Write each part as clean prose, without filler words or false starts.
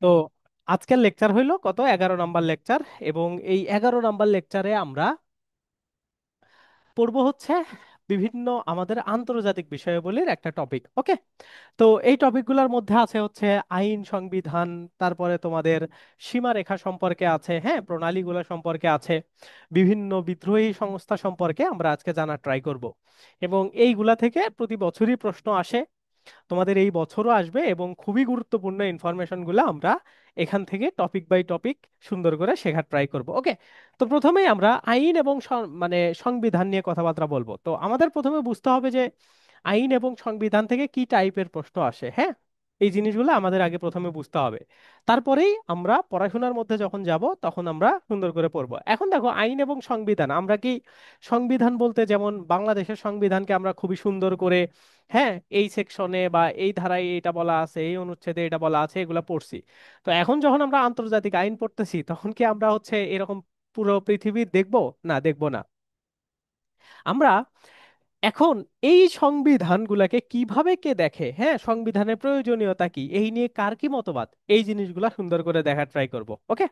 তো আজকের লেকচার হইলো কত 11 নাম্বার লেকচার। এবং এই 11 নাম্বার লেকচারে আমরা পড়বো হচ্ছে বিভিন্ন আমাদের আন্তর্জাতিক বিষয়াবলীর একটা টপিক। ওকে, তো এই টপিকগুলোর মধ্যে আছে হচ্ছে আইন, সংবিধান, তারপরে তোমাদের সীমারেখা সম্পর্কে আছে, হ্যাঁ, প্রণালীগুলো সম্পর্কে আছে, বিভিন্ন বিদ্রোহী সংস্থা সম্পর্কে আমরা আজকে জানার ট্রাই করব। এবং এইগুলা থেকে প্রতি বছরই প্রশ্ন আসে, তোমাদের এই বছরও আসবে, এবং খুবই গুরুত্বপূর্ণ ইনফরমেশনগুলো আমরা এখান থেকে টপিক বাই টপিক সুন্দর করে শেখার ট্রাই করব। ওকে, তো প্রথমেই আমরা আইন এবং মানে সংবিধান নিয়ে কথাবার্তা বলবো। তো আমাদের প্রথমে বুঝতে হবে যে আইন এবং সংবিধান থেকে কি টাইপের প্রশ্ন আসে, হ্যাঁ, এই জিনিসগুলো আমাদের আগে প্রথমে বুঝতে হবে। তারপরেই আমরা পড়াশোনার মধ্যে যখন যাব তখন আমরা সুন্দর করে পড়বো। এখন দেখো, আইন এবং সংবিধান, আমরা কি সংবিধান বলতে যেমন বাংলাদেশের সংবিধানকে আমরা খুবই সুন্দর করে, হ্যাঁ, এই সেকশনে বা এই ধারায় এটা বলা আছে, এই অনুচ্ছেদে এটা বলা আছে, এগুলা পড়ছি। তো এখন যখন আমরা আন্তর্জাতিক আইন পড়তেছি তখন কি আমরা হচ্ছে এরকম পুরো পৃথিবী দেখবো? না, দেখবো না। আমরা এখন এই সংবিধানগুলোকে কিভাবে কে দেখে, হ্যাঁ, সংবিধানের প্রয়োজনীয়তা কি, এই নিয়ে কার কি মতবাদ, এই জিনিসগুলা সুন্দর করে দেখার ট্রাই করব। ওকে,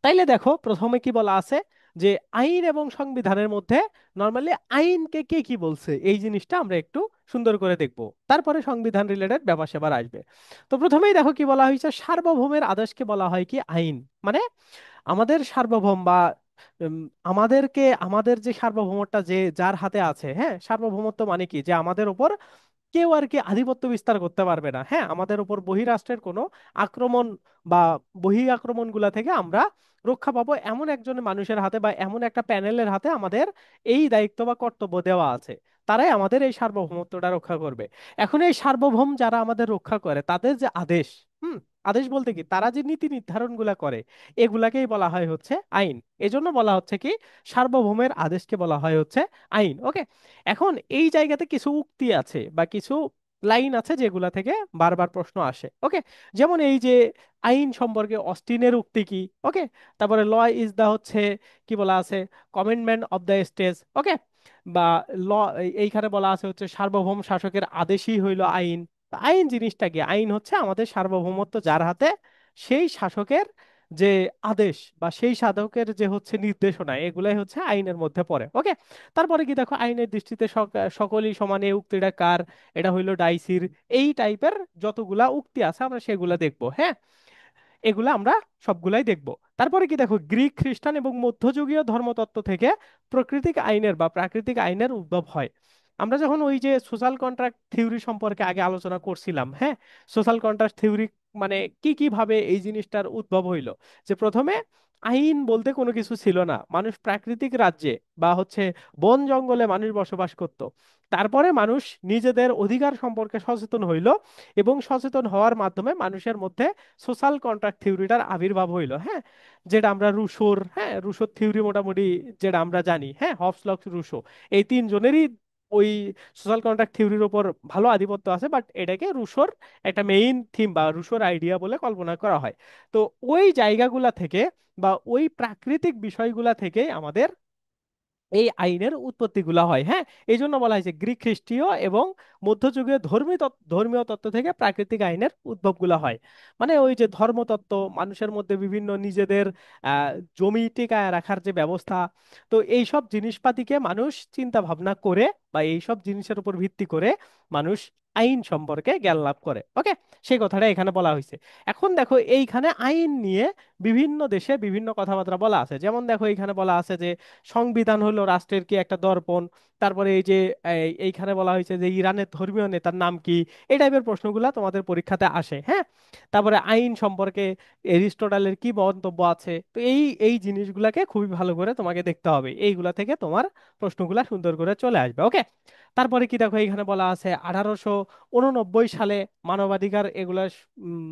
তাইলে দেখো প্রথমে কি বলা আছে যে আইন এবং সংবিধানের মধ্যে নর্মালি আইনকে কে কি বলছে এই জিনিসটা আমরা একটু সুন্দর করে দেখব। তারপরে সংবিধান রিলেটেড ব্যাপার স্যাপার আসবে। তো প্রথমেই দেখো কি বলা হয়েছে, সার্বভৌমের আদেশকে বলা হয় কি আইন। মানে আমাদের সার্বভৌম বা উম, আমাদেরকে, আমাদের যে সার্বভৌমত্বটা যে যার হাতে আছে, হ্যাঁ, সার্বভৌমত্ব মানে কি, যে আমাদের উপর কেউ আর কি আধিপত্য বিস্তার করতে পারবে না, হ্যাঁ, আমাদের উপর বহিরাষ্ট্রের কোনো আক্রমণ বা বহি আক্রমণ গুলা থেকে আমরা রক্ষা পাবো এমন একজন মানুষের হাতে বা এমন একটা প্যানেলের হাতে আমাদের এই দায়িত্ব বা কর্তব্য দেওয়া আছে। তারাই আমাদের এই সার্বভৌমত্বটা রক্ষা করবে। এখন এই সার্বভৌম যারা আমাদের রক্ষা করে তাদের যে আদেশ, হুম, আদেশ বলতে কি, তারা যে নীতি নির্ধারণ গুলা করে, এগুলাকেই বলা হয় হচ্ছে আইন। এজন্য বলা হচ্ছে কি, সার্বভৌমের আদেশকে বলা হয় হচ্ছে আইন। ওকে, এখন এই জায়গাতে কিছু উক্তি আছে বা কিছু লাইন আছে যেগুলা থেকে বারবার প্রশ্ন আসে। ওকে, যেমন এই যে আইন সম্পর্কে অস্টিনের উক্তি কি। ওকে, তারপরে ল ইজ দা হচ্ছে কি বলা আছে, কমেন্ডমেন্ট অফ দ্য স্টেজ। ওকে, বা ল, এইখানে বলা আছে হচ্ছে সার্বভৌম শাসকের আদেশই হইল আইন। তা আইন জিনিসটা কি, আইন হচ্ছে আমাদের সার্বভৌমত্ব যার হাতে, সেই শাসকের যে আদেশ বা সেই সাধকের যে হচ্ছে নির্দেশনা, এগুলাই হচ্ছে আইনের মধ্যে পড়ে। ওকে, তারপরে কি দেখো, আইনের দৃষ্টিতে সকলেই সমান, এই উক্তিটা কার, এটা হইলো ডাইসির। এই টাইপের যতগুলা উক্তি আছে আমরা সেগুলা দেখবো, হ্যাঁ, এগুলা আমরা সবগুলাই দেখব। তারপরে কি দেখো, গ্রিক, খ্রিস্টান এবং মধ্যযুগীয় ধর্মতত্ত্ব থেকে প্রাকৃতিক আইনের বা প্রাকৃতিক আইনের উদ্ভব হয়। আমরা যখন ওই যে সোশ্যাল কন্ট্রাক্ট থিওরি সম্পর্কে আগে আলোচনা করছিলাম, হ্যাঁ, সোশ্যাল কন্ট্রাক্ট থিওরি মানে কি কি ভাবে এই জিনিসটার উদ্ভব হইলো, যে প্রথমে আইন বলতে কোনো কিছু ছিল না, মানুষ প্রাকৃতিক রাজ্যে বা হচ্ছে বন জঙ্গলে মানুষ বসবাস করত। তারপরে মানুষ নিজেদের অধিকার সম্পর্কে সচেতন হইল, এবং সচেতন হওয়ার মাধ্যমে মানুষের মধ্যে সোশ্যাল কন্ট্রাক্ট থিওরিটার আবির্ভাব হইলো, হ্যাঁ, যেটা আমরা রুশোর, হ্যাঁ, রুশোর থিওরি মোটামুটি যেটা আমরা জানি, হ্যাঁ, হবস, লক, রুশো, এই তিনজনেরই ওই সোশ্যাল কন্ট্রাক্ট থিওরির উপর ভালো আধিপত্য আছে, বাট এটাকে রুশোর একটা মেইন থিম বা রুশোর আইডিয়া বলে কল্পনা করা হয়। তো ওই জায়গাগুলা থেকে বা ওই প্রাকৃতিক বিষয়গুলা থেকে আমাদের এই আইনের উৎপত্তিগুলা হয়, হ্যাঁ। এই জন্য বলা হয়েছে গ্রিক, খ্রিস্টীয় এবং মধ্যযুগীয় ধর্মীয় তত্ত্ব থেকে প্রাকৃতিক আইনের উদ্ভবগুলা হয়। মানে ওই যে ধর্মতত্ত্ব, মানুষের মধ্যে বিভিন্ন নিজেদের আহ জমি টিকায় রাখার যে ব্যবস্থা, তো এইসব জিনিসপাতিকে মানুষ চিন্তা ভাবনা করে বা এইসব জিনিসের উপর ভিত্তি করে মানুষ আইন সম্পর্কে জ্ঞান লাভ করে। ওকে, সেই কথাটা এখানে বলা হয়েছে। এখন দেখো, এইখানে আইন নিয়ে বিভিন্ন দেশে বিভিন্ন কথাবার্তা বলা আছে। যেমন দেখো, এইখানে বলা আছে যে সংবিধান হলো রাষ্ট্রের কি একটা দর্পণ। তারপরে এই যে এইখানে বলা হয়েছে যে ইরানের ধর্মীয় নেতার নাম কি। এই টাইপের প্রশ্নগুলা তোমাদের পরীক্ষাতে আসে, হ্যাঁ। তারপরে আইন সম্পর্কে এরিস্টটলের কি মন্তব্য আছে। তো এই এই জিনিসগুলাকে খুবই ভালো করে তোমাকে দেখতে হবে, এইগুলা থেকে তোমার প্রশ্নগুলা সুন্দর করে চলে আসবে। ওকে, তারপরে কি দেখো, এখানে বলা আছে 1889 সালে মানবাধিকার এগুলা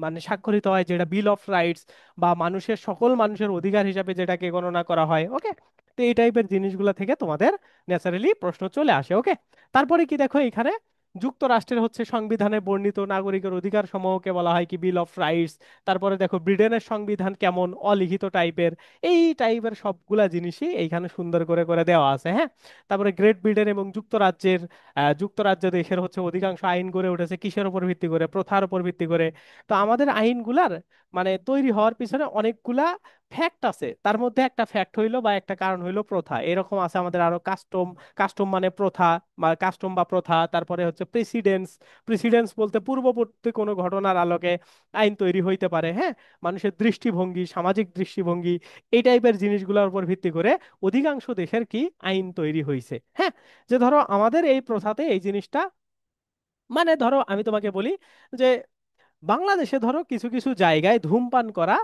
মানে স্বাক্ষরিত হয়, যেটা বিল অফ রাইটস বা মানুষের, সকল মানুষের অধিকার হিসাবে যেটাকে গণনা করা হয়। ওকে, তো এই টাইপের জিনিসগুলো থেকে তোমাদের ন্যাচারালি প্রশ্ন চলে আসে। ওকে, তারপরে কি দেখো, এখানে যুক্তরাষ্ট্রের হচ্ছে সংবিধানে বর্ণিত নাগরিকের অধিকার সমূহকে বলা হয় কি বিল অফ রাইটস। তারপরে দেখো ব্রিটেনের সংবিধান কেমন, অলিখিত টাইপের, এই টাইপের সবগুলা জিনিসই এইখানে সুন্দর করে করে দেওয়া আছে, হ্যাঁ। তারপরে গ্রেট ব্রিটেন এবং যুক্তরাজ্যের, যুক্তরাজ্য দেশের হচ্ছে অধিকাংশ আইন গড়ে উঠেছে কিসের উপর ভিত্তি করে, প্রথার উপর ভিত্তি করে। তো আমাদের আইনগুলার মানে তৈরি হওয়ার পিছনে অনেকগুলা ফ্যাক্ট আছে, তার মধ্যে একটা ফ্যাক্ট হইলো বা একটা কারণ হইলো প্রথা। এরকম আছে আমাদের আরো কাস্টম। কাস্টম মানে প্রথা, বা কাস্টম বা প্রথা। তারপরে হচ্ছে প্রেসিডেন্স। প্রেসিডেন্স বলতে পূর্ববর্তী কোনো ঘটনার আলোকে আইন তৈরি হইতে পারে, হ্যাঁ। মানুষের দৃষ্টিভঙ্গি, সামাজিক দৃষ্টিভঙ্গি, এই টাইপের জিনিসগুলোর উপর ভিত্তি করে অধিকাংশ দেশের কি আইন তৈরি হয়েছে, হ্যাঁ। যে ধরো আমাদের এই প্রথাতে এই জিনিসটা, মানে ধরো আমি তোমাকে বলি যে বাংলাদেশে ধরো কিছু কিছু জায়গায় ধূমপান করা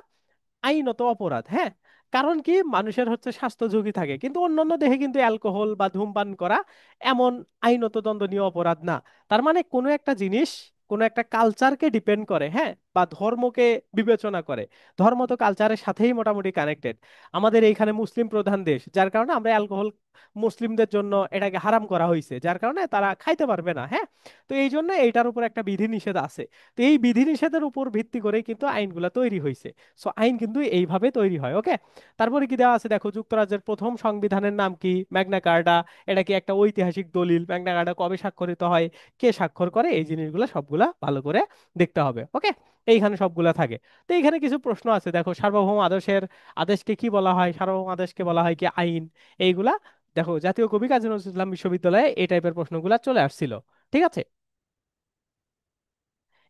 আইনত অপরাধ, হ্যাঁ। কারণ কি, মানুষের হচ্ছে স্বাস্থ্য ঝুঁকি থাকে, কিন্তু অন্যান্য দেশে কিন্তু অ্যালকোহল বা ধূমপান করা এমন আইনত দণ্ডনীয় অপরাধ না। তার মানে কোনো একটা জিনিস কোনো একটা কালচারকে ডিপেন্ড করে, হ্যাঁ, বা ধর্মকে বিবেচনা করে। ধর্ম তো কালচারের সাথেই মোটামুটি কানেক্টেড। আমাদের এইখানে মুসলিম প্রধান দেশ, যার কারণে আমরা অ্যালকোহল মুসলিমদের জন্য এটাকে হারাম করা হয়েছে, যার কারণে তারা খাইতে পারবে না, হ্যাঁ। তো এই জন্য এইটার উপর একটা বিধিনিষেধ আছে। তো এই বিধিনিষেধের উপর ভিত্তি করে কিন্তু আইনগুলো তৈরি হয়েছে। সো আইন কিন্তু এইভাবে তৈরি হয়, ওকে। তারপরে কি দেওয়া আছে দেখো, যুক্তরাজ্যের প্রথম সংবিধানের নাম কি? ম্যাগনা কার্টা। এটা কি একটা ঐতিহাসিক দলিল? ম্যাগনা কার্টা কবে স্বাক্ষরিত হয়? কে স্বাক্ষর করে? এই জিনিসগুলো সবগুলা ভালো করে দেখতে হবে, ওকে। এইখানে সবগুলা থাকে। তো এইখানে কিছু প্রশ্ন আছে দেখো, সার্বভৌম আদেশের আদেশকে কি বলা হয়? সার্বভৌম আদেশকে বলা হয় কি আইন। এইগুলা দেখো, জাতীয় কবি কাজী নজরুল ইসলাম বিশ্ববিদ্যালয়ে এই টাইপের প্রশ্নগুলা চলে আসছিল, ঠিক আছে।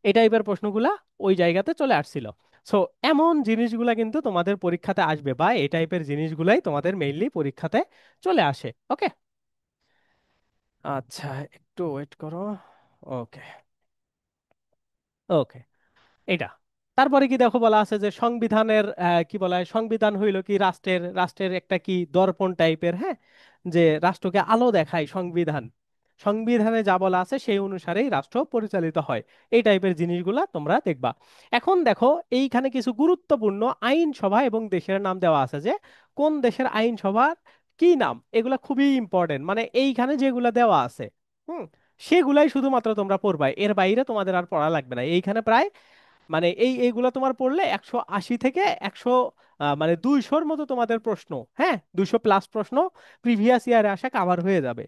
এই টাইপের প্রশ্নগুলা ওই জায়গাতে চলে আসছিল। সো এমন জিনিসগুলা কিন্তু তোমাদের পরীক্ষাতে আসবে, বা এই টাইপের জিনিসগুলাই তোমাদের মেইনলি পরীক্ষাতে চলে আসে, ওকে। আচ্ছা, একটু ওয়েট করো। ওকে, ওকে। এটা তারপরে কি দেখো, বলা আছে যে সংবিধানের কি বলা হয়, সংবিধান হইলো কি রাষ্ট্রের একটা কি দর্পণ টাইপের, হ্যাঁ। যে রাষ্ট্রকে আলো দেখায় সংবিধান। সংবিধানে যা বলা আছে সেই অনুসারেই রাষ্ট্র পরিচালিত হয়। এই টাইপের জিনিসগুলা তোমরা দেখবা। এখন দেখো, এইখানে কিছু গুরুত্বপূর্ণ আইনসভা এবং দেশের নাম দেওয়া আছে, যে কোন দেশের আইনসভার কি নাম, এগুলা খুবই ইম্পর্টেন্ট। মানে এইখানে যেগুলা দেওয়া আছে, হুম, সেগুলাই শুধুমাত্র তোমরা পড়বা, এর বাইরে তোমাদের আর পড়া লাগবে না। এইখানে প্রায় মানে এইগুলো তোমার পড়লে 180 থেকে 100, মানে 200-র মতো তোমাদের প্রশ্ন, হ্যাঁ, 200+ প্রশ্ন প্রিভিয়াস ইয়ারে আসা কাভার হয়ে যাবে।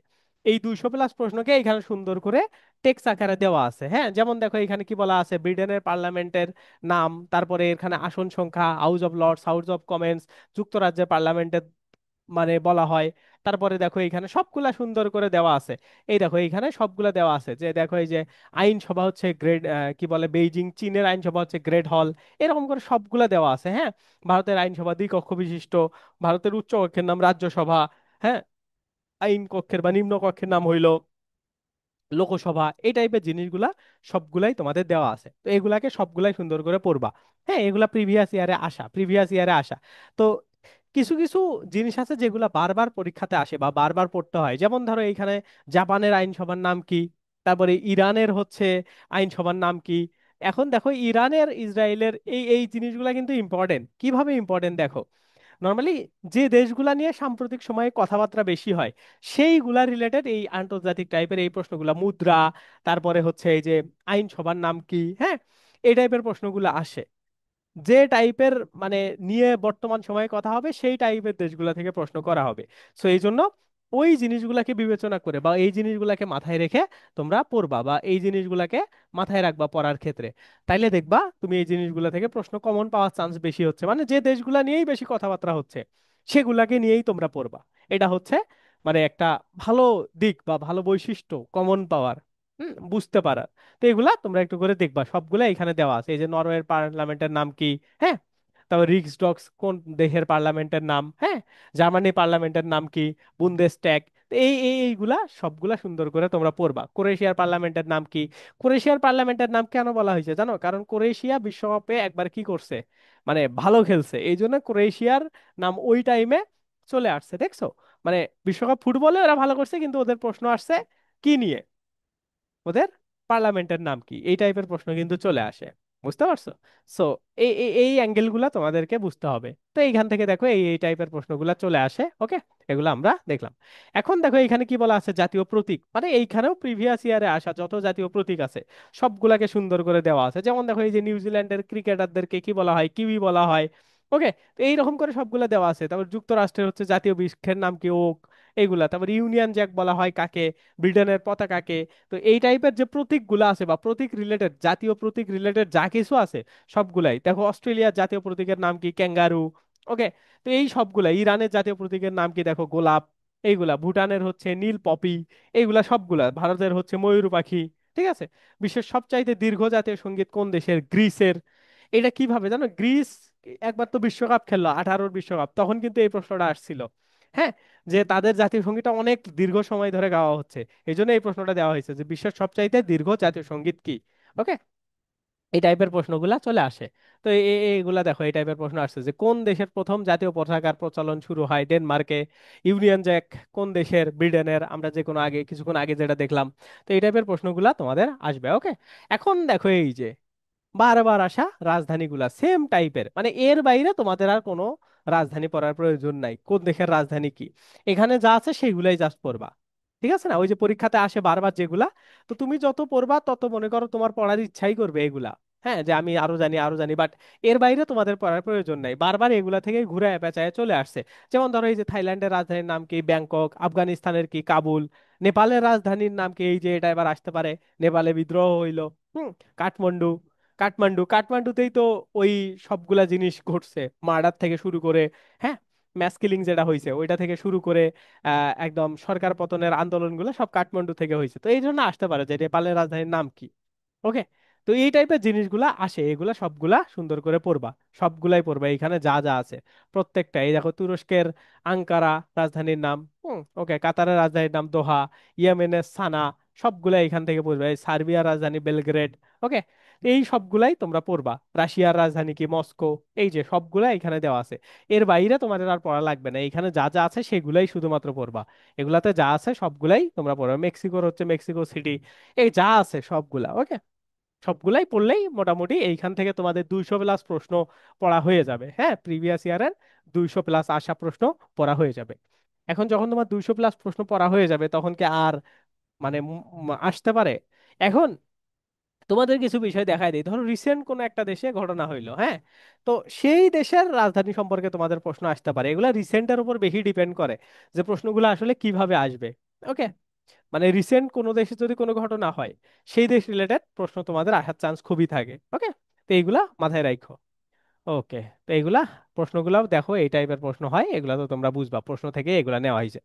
এই 200+ প্রশ্নকে এখানে সুন্দর করে টেক্সট আকারে দেওয়া আছে, হ্যাঁ। যেমন দেখো এখানে কি বলা আছে, ব্রিটেনের পার্লামেন্টের নাম, তারপরে এখানে আসন সংখ্যা, House of Lords, House of Commons, যুক্তরাজ্যের পার্লামেন্টের মানে বলা হয়। তারপরে দেখো এখানে সবগুলা সুন্দর করে দেওয়া আছে। এই দেখো এইখানে সবগুলা দেওয়া আছে, যে দেখো এই যে আইনসভা হচ্ছে গ্রেড, কি বলে, বেইজিং। চীনের আইনসভা হচ্ছে গ্রেট হল। এরকম করে সবগুলা দেওয়া আছে, হ্যাঁ। ভারতের আইনসভা দ্বিকক্ষ বিশিষ্ট। ভারতের উচ্চ কক্ষের নাম রাজ্যসভা, হ্যাঁ। আইন কক্ষের বা নিম্ন কক্ষের নাম হইলো লোকসভা। এই টাইপের জিনিসগুলা সবগুলাই তোমাদের দেওয়া আছে। তো এগুলাকে সবগুলাই সুন্দর করে পড়বা, হ্যাঁ। এগুলা প্রিভিয়াস ইয়ারে আসা। তো কিছু কিছু জিনিস আছে যেগুলা বারবার পরীক্ষাতে আসে বা বারবার পড়তে হয়। যেমন ধরো এইখানে জাপানের আইনসভার নাম কি, তারপরে ইরানের হচ্ছে আইনসভার নাম কি। এখন দেখো, ইরানের ইসরায়েলের এই এই জিনিসগুলা কিন্তু ইম্পর্টেন্ট। কিভাবে ইম্পর্টেন্ট দেখো, নর্মালি যে দেশগুলা নিয়ে সাম্প্রতিক সময়ে কথাবার্তা বেশি হয়, সেইগুলা রিলেটেড এই আন্তর্জাতিক টাইপের এই প্রশ্নগুলা, মুদ্রা, তারপরে হচ্ছে এই যে আইনসভার নাম কি, হ্যাঁ, এই টাইপের প্রশ্নগুলো আসে। যে টাইপের মানে নিয়ে বর্তমান সময়ে কথা হবে, সেই টাইপের দেশগুলা থেকে প্রশ্ন করা হবে। সো এই জন্য ওই জিনিসগুলাকে বিবেচনা করে বা এই জিনিসগুলাকে মাথায় রেখে তোমরা পড়বা, বা এই জিনিসগুলাকে মাথায় রাখবা পড়ার ক্ষেত্রে। তাইলে দেখবা তুমি এই জিনিসগুলা থেকে প্রশ্ন কমন পাওয়ার চান্স বেশি হচ্ছে, মানে যে দেশগুলা নিয়েই বেশি কথাবার্তা হচ্ছে সেগুলাকে নিয়েই তোমরা পড়বা। এটা হচ্ছে মানে একটা ভালো দিক বা ভালো বৈশিষ্ট্য, কমন পাওয়ার, বুঝতে পারা। তো এগুলা তোমরা একটু করে দেখবা, সবগুলা এখানে দেওয়া আছে। এই যে নরওয়ের পার্লামেন্টের নাম কি, হ্যাঁ। তারপর রিক্সডগস কোন দেশের পার্লামেন্টের নাম, হ্যাঁ। জার্মানি পার্লামেন্টের নাম কি, বুন্দেসট্যাগ। তো এইগুলা সবগুলা সুন্দর করে তোমরা পড়বা। ক্রোয়েশিয়ার পার্লামেন্টের নাম কি? ক্রোয়েশিয়ার পার্লামেন্টের নাম কেন বলা হয়েছে জানো? কারণ ক্রোয়েশিয়া বিশ্বকাপে একবার কি করছে, মানে ভালো খেলছে, এই জন্য ক্রোয়েশিয়ার নাম ওই টাইমে চলে আসছে, দেখছো? মানে বিশ্বকাপ ফুটবলে ওরা ভালো করছে, কিন্তু ওদের প্রশ্ন আসছে কি নিয়ে, ওদের পার্লামেন্টের নাম কি, এই টাইপের প্রশ্ন কিন্তু চলে আসে। বুঝতে পারছো? সো এই এই এই অ্যাঙ্গেল গুলা তোমাদেরকে বুঝতে হবে। তো এইখান থেকে দেখো এই এই টাইপের প্রশ্নগুলা চলে আসে, ওকে। এগুলো আমরা দেখলাম। এখন দেখো এখানে কি বলা আছে, জাতীয় প্রতীক। মানে এইখানেও প্রিভিয়াস ইয়ারে আসা যত জাতীয় প্রতীক আছে সবগুলাকে সুন্দর করে দেওয়া আছে। যেমন দেখো এই যে নিউজিল্যান্ডের ক্রিকেটারদেরকে কি বলা হয়, কিউই বলা হয়, ওকে। তো এইরকম করে সবগুলা দেওয়া আছে। তারপর যুক্তরাষ্ট্রের হচ্ছে জাতীয় বৃক্ষের নাম কি, ওক। এইগুলা, তারপর ইউনিয়ন জ্যাক বলা হয় কাকে, ব্রিটেনের পতাকাকে। তো এই টাইপের যে প্রতীকগুলো আছে বা প্রতীক রিলেটেড, জাতীয় প্রতীক রিলেটেড যা কিছু আছে সবগুলাই দেখো। অস্ট্রেলিয়ার জাতীয় প্রতীকের নাম কি? ক্যাঙ্গারু। ওকে। তো এই সবগুলা, ইরানের জাতীয় প্রতীকের নাম কি? দেখো, গোলাপ। এইগুলা ভুটানের হচ্ছে নীল পপি। এইগুলা সবগুলা, ভারতের হচ্ছে ময়ূর পাখি। ঠিক আছে। বিশ্বের সবচাইতে দীর্ঘ জাতীয় সঙ্গীত কোন দেশের? গ্রিসের। এটা কিভাবে জানো? গ্রিস একবার তো বিশ্বকাপ খেললো, 18-র বিশ্বকাপ, তখন কিন্তু এই প্রশ্নটা আসছিল। হ্যাঁ, যে তাদের জাতীয় সঙ্গীতটা অনেক দীর্ঘ সময় ধরে গাওয়া হচ্ছে, এই জন্য এই প্রশ্নটা দেওয়া হয়েছে যে বিশ্বের সবচাইতে দীর্ঘ জাতীয় সঙ্গীত কি। ওকে। এই টাইপের প্রশ্নগুলা চলে আসে। তো এইগুলা দেখো, এই টাইপের প্রশ্ন আসছে যে কোন দেশের প্রথম জাতীয় পতাকার প্রচলন শুরু হয়? ডেনমার্কে। ইউনিয়ন জ্যাক কোন দেশের? ব্রিটেনের। আমরা যে কোনো আগে কিছুক্ষণ আগে যেটা দেখলাম। তো এই টাইপের প্রশ্নগুলা তোমাদের আসবে। ওকে। এখন দেখো, এই যে বারবার আসা রাজধানীগুলা সেম টাইপের, মানে এর বাইরে তোমাদের আর কোনো রাজধানী পড়ার প্রয়োজন নাই। কোন দেশের রাজধানী কি, এখানে যা আছে সেগুলাই জাস্ট পড়বা। ঠিক আছে না? ওই যে পরীক্ষাতে আসে বারবার যেগুলা, তো তুমি যত পড়বা তত মনে করো তোমার পড়ার ইচ্ছাই করবে এগুলা। হ্যাঁ, যে আমি আরো জানি আরো জানি, বাট এর বাইরে তোমাদের পড়ার প্রয়োজন নাই। বারবার এগুলা থেকে ঘুরে পেঁচায় চলে আসছে। যেমন ধরো, এই যে থাইল্যান্ডের রাজধানীর নাম কি? ব্যাংকক। আফগানিস্তানের কি? কাবুল। নেপালের রাজধানীর নাম কি? এই যে এটা এবার আসতে পারে, নেপালে বিদ্রোহ হইলো। হুম। কাঠমান্ডু। কাঠমান্ডুতেই তো ওই সবগুলা জিনিস ঘটছে, মার্ডার থেকে শুরু করে, হ্যাঁ, ম্যাস কিলিং যেটা হয়েছে ওইটা থেকে শুরু করে একদম সরকার পতনের আন্দোলনগুলো সব কাঠমান্ডু থেকে হয়েছে। তো এই জন্য আসতে পারে যে নেপালের রাজধানীর নাম কি। ওকে। তো এই টাইপের জিনিসগুলা আসে, এগুলা সবগুলা সুন্দর করে পড়বা। সবগুলাই পড়বা, এখানে যা যা আছে প্রত্যেকটা। এই দেখো, তুরস্কের আঙ্কারা রাজধানীর নাম। ওকে। কাতারের রাজধানীর নাম দোহা। ইয়েমেনের সানা। সবগুলা এখান থেকে পড়বে। এই সার্বিয়ার রাজধানী বেলগ্রেড। ওকে। এই সবগুলাই তোমরা পড়বা। রাশিয়ার রাজধানী কি? মস্কো। এই যে সবগুলা এখানে দেওয়া আছে। এর বাইরে তোমাদের আর পড়া লাগবে না, এখানে যা যা আছে সেগুলাই শুধুমাত্র পড়বা। এগুলাতে যা আছে সবগুলাই তোমরা পড়বে। মেক্সিকোর হচ্ছে মেক্সিকো সিটি। এই যা আছে সবগুলা। ওকে। সবগুলাই পড়লেই মোটামুটি এইখান থেকে তোমাদের 200+ প্রশ্ন পড়া হয়ে যাবে। হ্যাঁ, প্রিভিয়াস ইয়ারের 200+ আসা প্রশ্ন পড়া হয়ে যাবে। এখন যখন তোমার 200+ প্রশ্ন পড়া হয়ে যাবে, তখন কি আর মানে আসতে পারে? এখন তোমাদের কিছু বিষয় দেখায় দিই। ধরো রিসেন্ট কোন একটা দেশে ঘটনা হইলো, হ্যাঁ, তো সেই দেশের রাজধানী সম্পর্কে তোমাদের প্রশ্ন আসতে পারে। এগুলা রিসেন্টের উপর বেশি ডিপেন্ড করে যে প্রশ্নগুলো আসলে কিভাবে আসবে। ওকে। মানে রিসেন্ট কোনো দেশে যদি কোনো ঘটনা হয়, সেই দেশ রিলেটেড প্রশ্ন তোমাদের আসার চান্স খুবই থাকে। ওকে। তো এইগুলা মাথায় রাখো। ওকে। তো এইগুলা প্রশ্নগুলাও দেখো, এই টাইপের প্রশ্ন হয়, এগুলা তো তোমরা বুঝবা, প্রশ্ন থেকে এগুলা নেওয়া হয়েছে।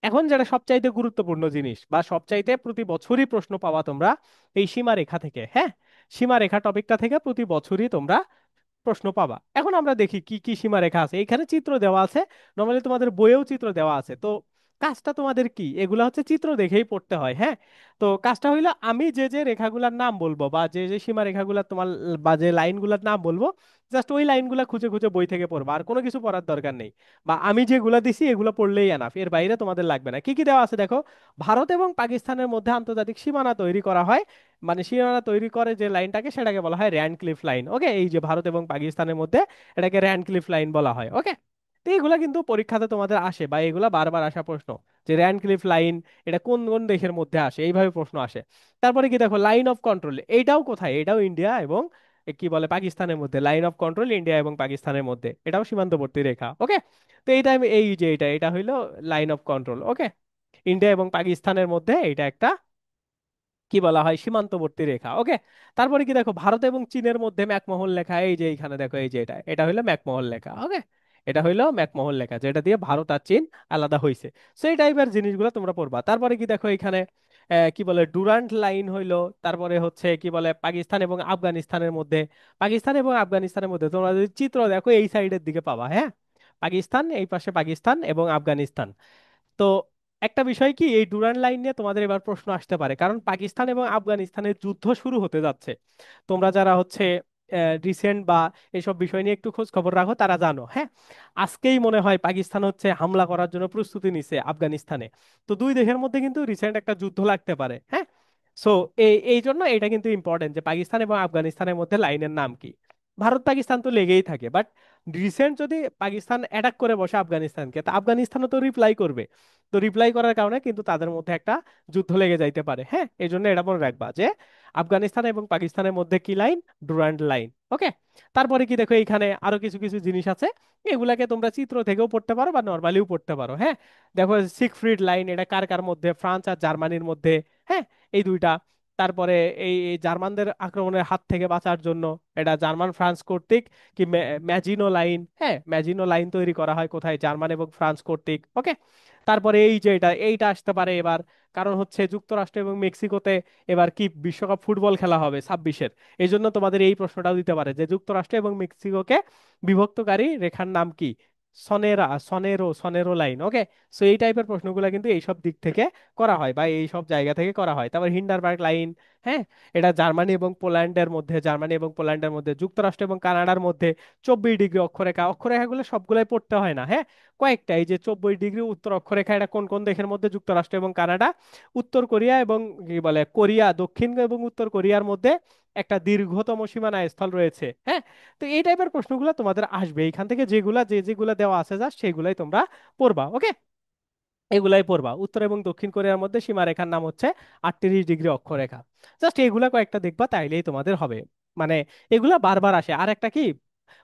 এখন যেটা সবচাইতে গুরুত্বপূর্ণ জিনিস বা সবচাইতে প্রতি বছরই প্রশ্ন পাওয়া তোমরা, এই সীমারেখা থেকে। হ্যাঁ, সীমারেখা টপিকটা থেকে প্রতি বছরই তোমরা প্রশ্ন পাবা। এখন আমরা দেখি কি কি সীমারেখা আছে। এখানে চিত্র দেওয়া আছে, নর্মালি তোমাদের বইয়েও চিত্র দেওয়া আছে। তো কাজটা তোমাদের কি? এগুলা হচ্ছে চিত্র দেখেই পড়তে হয়। হ্যাঁ। তো কাজটা হইলো, আমি যে যে রেখাগুলার নাম বলবো বা যে যে সীমা রেখাগুলা তোমার বা যে লাইনগুলার নাম বলবো, জাস্ট ওই লাইনগুলা খুঁজে খুঁজে বই থেকে পড়বা, আর কোনো কিছু পড়ার দরকার নেই। বা আমি যেগুলা দিছি এগুলো পড়লেই এনাফ, এর বাইরে তোমাদের লাগবে না। কি কি দেওয়া আছে দেখো। ভারত এবং পাকিস্তানের মধ্যে আন্তর্জাতিক সীমানা তৈরি করা হয়, মানে সীমানা তৈরি করে যে লাইনটাকে, সেটাকে বলা হয় র্যানক্লিফ লাইন। ওকে। এই যে ভারত এবং পাকিস্তানের মধ্যে, এটাকে র্যানক্লিফ লাইন বলা হয়। ওকে। তো এগুলা কিন্তু পরীক্ষাতে তোমাদের আসে, বা এগুলা বারবার আসা প্রশ্ন, যে র্যানক্লিফ লাইন এটা কোন কোন দেশের মধ্যে আসে, এইভাবে প্রশ্ন আসে। তারপরে কি দেখো, লাইন অফ কন্ট্রোল, এইটাও কোথায়? এটাও ইন্ডিয়া এবং কি বলে পাকিস্তানের মধ্যে। লাইন অফ কন্ট্রোল ইন্ডিয়া এবং পাকিস্তানের মধ্যে, এটাও সীমান্তবর্তী রেখা। ওকে। তো এই টাইমে এই যে এটা এটা হইলো line of control. Okay. India এবং পাকিস্তানের মধ্যে এটা একটা কি বলা হয়? সীমান্তবর্তী রেখা। ওকে। তারপরে কি দেখো, ভারত এবং চীনের মধ্যে ম্যাকমোহন লেখা, এই যে এইখানে দেখো, এই যে এটা এটা হইলো ম্যাকমোহন লেখা। ওকে। এটা হইলো ম্যাকমোহন লেখা, যেটা দিয়ে ভারত আর চীন আলাদা হইছে। সো এই টাইপের জিনিসগুলো তোমরা পড়বা। তারপরে কি দেখো, এখানে কি বলে ডুরান্ট লাইন হইলো। তারপরে হচ্ছে কি বলে পাকিস্তান এবং আফগানিস্তানের মধ্যে, পাকিস্তান এবং আফগানিস্তানের মধ্যে তোমরা যদি চিত্র দেখো এই সাইডের দিকে পাবা। হ্যাঁ, পাকিস্তান, এই পাশে পাকিস্তান এবং আফগানিস্তান। তো একটা বিষয় কি, এই ডুরান্ড লাইন নিয়ে তোমাদের এবার প্রশ্ন আসতে পারে, কারণ পাকিস্তান এবং আফগানিস্তানের যুদ্ধ শুরু হতে যাচ্ছে। তোমরা যারা হচ্ছে রিসেন্ট বা এইসব বিষয় নিয়ে একটু খোঁজ খবর রাখো, তারা জানো। হ্যাঁ, আজকেই মনে হয় পাকিস্তান হচ্ছে হামলা করার জন্য প্রস্তুতি নিছে আফগানিস্তানে। তো দুই দেশের মধ্যে কিন্তু রিসেন্ট একটা যুদ্ধ লাগতে পারে। হ্যাঁ। সো এই এই জন্য এটা কিন্তু ইম্পর্টেন্ট যে পাকিস্তান এবং আফগানিস্তানের মধ্যে লাইনের নাম কি। ভারত পাকিস্তান তো লেগেই থাকে, বাট রিসেন্ট যদি পাকিস্তান অ্যাটাক করে বসে আফগানিস্তানকে, তা আফগানিস্তানও তো রিপ্লাই করবে। তো রিপ্লাই করার কারণে কিন্তু তাদের মধ্যে একটা যুদ্ধ লেগে যাইতে পারে। হ্যাঁ, এই জন্য এটা মনে রাখবা যে আফগানিস্তান এবং পাকিস্তানের মধ্যে কি লাইন? Durand line. ওকে। তারপরে কি দেখো, এখানে আরো কিছু কিছু জিনিস আছে, এগুলাকে তোমরা চিত্র থেকেও পড়তে পারো বা নর্মালিও পড়তে পারো। হ্যাঁ, দেখো সিগফ্রিড লাইন, এটা কার কার মধ্যে? ফ্রান্স আর জার্মানির মধ্যে। হ্যাঁ, এই দুইটা। তারপরে এই জার্মানদের আক্রমণের হাত থেকে বাঁচার জন্য এটা জার্মান ফ্রান্স কর্তৃক কি ম্যাজিনো লাইন। হ্যাঁ, ম্যাজিনো লাইন তৈরি করা হয় কোথায়? জার্মান এবং ফ্রান্স কর্তৃক। ওকে। তারপরে এই যে এইটা আসতে পারে এবার, কারণ হচ্ছে যুক্তরাষ্ট্র এবং মেক্সিকোতে এবার কি বিশ্বকাপ ফুটবল খেলা হবে 26-এর। এই জন্য তোমাদের এই প্রশ্নটাও দিতে পারে যে যুক্তরাষ্ট্র এবং মেক্সিকোকে বিভক্তকারী রেখার নাম কি? সনেরো লাইন। ওকে। সো এই টাইপের প্রশ্নগুলো কিন্তু এইসব দিক থেকে করা হয় বা এই সব জায়গা থেকে করা হয়। তারপর হিন্ডারবার্গ লাইন। হ্যাঁ, এটা জার্মানি এবং পোল্যান্ডের মধ্যে, যুক্তরাষ্ট্র এবং কানাডার মধ্যে 24 ডিগ্রি অক্ষরেখা। অক্ষরেখাগুলো সবগুলাই পড়তে হয় না। হ্যাঁ, কয়েকটা, এই যে 24 ডিগ্রি উত্তর অক্ষরেখা, এটা কোন কোন দেশের মধ্যে? যুক্তরাষ্ট্র এবং কানাডা। উত্তর কোরিয়া এবং কি বলে কোরিয়া, দক্ষিণ এবং উত্তর কোরিয়ার মধ্যে একটা দীর্ঘতম সীমানা স্থল রয়েছে। হ্যাঁ, তো এই টাইপের প্রশ্নগুলো তোমাদের আসবে এইখান থেকে, যেগুলা দেওয়া আছে জাস্ট সেগুলাই তোমরা পড়বা। ওকে, এগুলাই পড়বা। উত্তর এবং দক্ষিণ কোরিয়ার মধ্যে সীমারেখার নাম হচ্ছে 38 ডিগ্রি অক্ষরেখা। জাস্ট এগুলা কয়েকটা দেখবা, তাইলেই তোমাদের হবে। মানে এগুলা বারবার আসে। আর একটা কি,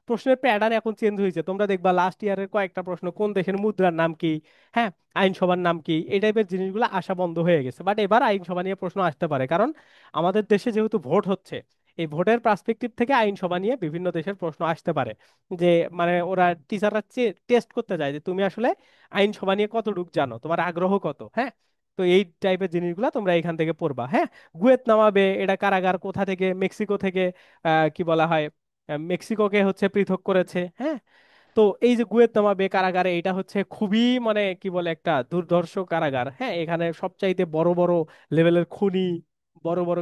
প্রশ্নের প্যাটার্ন এখন চেঞ্জ হয়েছে। তোমরা দেখবা লাস্ট ইয়ারের কয়েকটা প্রশ্ন, কোন দেশের মুদ্রার নাম কি, হ্যাঁ, আইনসভার নাম কি, এই টাইপের জিনিসগুলো আসা বন্ধ হয়ে গেছে। বাট এবার আইনসভা নিয়ে প্রশ্ন আসতে পারে, কারণ আমাদের দেশে যেহেতু ভোট হচ্ছে, এই ভোটের পার্সপেক্টিভ থেকে আইনসভা নিয়ে বিভিন্ন দেশের প্রশ্ন আসতে পারে। যে মানে ওরা টিচাররা টেস্ট করতে চায় যে তুমি আসলে আইনসভা নিয়ে কতটুকু জানো, তোমার আগ্রহ কত। হ্যাঁ, তো এই টাইপের জিনিসগুলো তোমরা এখান থেকে পড়বা। হ্যাঁ, গুয়েতনামা বে, এটা কারাগার কোথা থেকে? মেক্সিকো থেকে। কি বলা হয়, মেক্সিকোকে হচ্ছে পৃথক করেছে। হ্যাঁ, তো এই যে গুয়েতনামা বে কারাগারে, এটা হচ্ছে খুবই মানে কি বলে একটা দুর্ধর্ষ কারাগার। হ্যাঁ, এখানে সবচাইতে বড় বড় লেভেলের খুনি, বড় বড়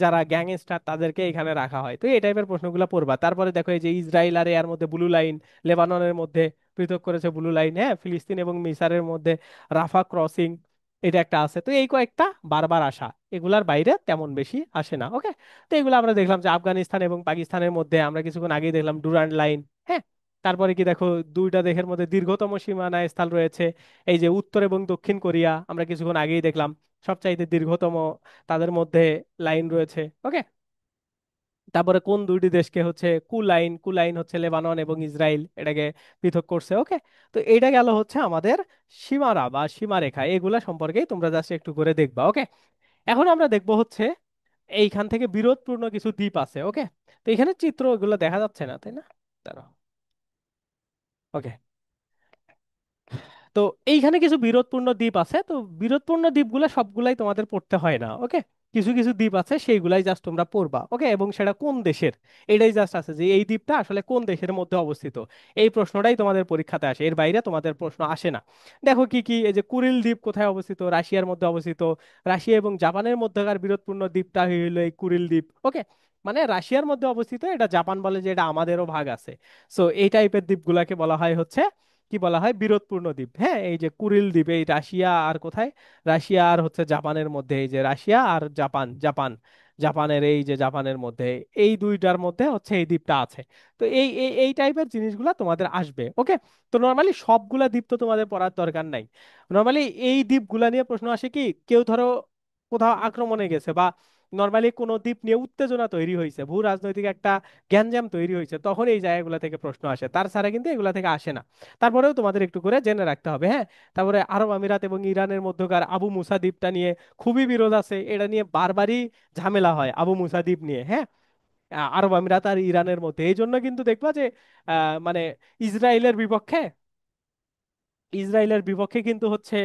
যারা গ্যাংস্টার, তাদেরকে এখানে রাখা হয়। তো এই টাইপের প্রশ্নগুলো পড়বা। তারপরে দেখো এই যে ইসরায়েল আর এর মধ্যে ব্লু লাইন, লেবাননের মধ্যে পৃথক করেছে ব্লু লাইন। হ্যাঁ, ফিলিস্তিন এবং মিসারের মধ্যে রাফা ক্রসিং, এটা একটা আছে। তো এই কয়েকটা বারবার আসা, এগুলার বাইরে তেমন বেশি আসে না। ওকে। তো এগুলো আমরা দেখলাম যে আফগানিস্তান এবং পাকিস্তানের মধ্যে আমরা কিছুক্ষণ আগেই দেখলাম ডুরান্ড লাইন। হ্যাঁ, তারপরে কি দেখো, দুইটা দেশের মধ্যে দীর্ঘতম সীমানা স্থল রয়েছে, এই যে উত্তর এবং দক্ষিণ কোরিয়া, আমরা কিছুক্ষণ আগেই দেখলাম সবচাইতে দীর্ঘতম তাদের মধ্যে লাইন রয়েছে। ওকে। তারপরে কোন দুইটি দেশকে হচ্ছে কুলাইন হচ্ছে লেবানন এবং ইসরায়েল, এটাকে পৃথক করছে। ওকে। তো এটা গেল হচ্ছে আমাদের সীমারা বা সীমারেখা, এগুলা সম্পর্কেই তোমরা জাস্ট একটু করে দেখবা। ওকে। এখন আমরা দেখবো হচ্ছে এইখান থেকে বিরোধপূর্ণ কিছু দ্বীপ আছে। ওকে। তো এখানে চিত্র এগুলো দেখা যাচ্ছে না, তাই না? দাঁড়াও। ওকে। তো এইখানে কিছু বিরোধপূর্ণ দ্বীপ আছে। তো বিরোধপূর্ণ দ্বীপগুলো সবগুলাই তোমাদের পড়তে হয় না। ওকে, কিছু কিছু দ্বীপ আছে সেইগুলাই জাস্ট তোমরা পড়বা। ওকে, এবং সেটা কোন দেশের, এটাই জাস্ট আছে যে এই দ্বীপটা আসলে কোন দেশের মধ্যে অবস্থিত। এই প্রশ্নটাই তোমাদের পরীক্ষাতে আসে, এর বাইরে তোমাদের প্রশ্ন আসে না। দেখো কি কি, এই যে কুরিল দ্বীপ কোথায় অবস্থিত? রাশিয়ার মধ্যে অবস্থিত। রাশিয়া এবং জাপানের মধ্যকার বিরোধপূর্ণ দ্বীপটা হইলো এই কুরিল দ্বীপ। ওকে, মানে রাশিয়ার মধ্যে অবস্থিত, এটা জাপান বলে যে এটা আমাদেরও ভাগ আছে। সো এই টাইপের দ্বীপগুলাকে বলা হয় হচ্ছে কি বলা হয়? বিরোধপূর্ণ দ্বীপ। হ্যাঁ, এই যে কুরিল দ্বীপ, এই রাশিয়া আর কোথায়? রাশিয়া আর হচ্ছে জাপানের মধ্যে, এই যে রাশিয়া আর জাপানের এই যে জাপানের মধ্যে, এই দুইটার মধ্যে হচ্ছে এই দ্বীপটা আছে। তো এই টাইপের জিনিসগুলা তোমাদের আসবে। ওকে। তো নর্মালি সবগুলা দ্বীপ তো তোমাদের পড়ার দরকার নাই। নর্মালি এই দ্বীপগুলা নিয়ে প্রশ্ন আসে কি, কেউ ধরো কোথাও আক্রমণে গেছে, বা নর্মালি কোনো দ্বীপ নিয়ে উত্তেজনা তৈরি হয়েছে, ভূ রাজনৈতিক একটা গ্যাঞ্জাম তৈরি হয়েছে, তখন এই জায়গাগুলো থেকে প্রশ্ন আসে। তার ছাড়া কিন্তু এগুলা থেকে আসে না। তারপরেও তোমাদের একটু করে জেনে রাখতে হবে। হ্যাঁ, তারপরে আরব আমিরাত এবং ইরানের মধ্যকার আবু মুসা দ্বীপটা নিয়ে খুবই বিরোধ আছে। এটা নিয়ে বারবারই ঝামেলা হয় আবু মুসা দ্বীপ নিয়ে। হ্যাঁ, আরব আমিরাত আর ইরানের মধ্যে। এই জন্য কিন্তু দেখবা যে মানে ইসরায়েলের বিপক্ষে ইসরায়েলের বিপক্ষে কিন্তু হচ্ছে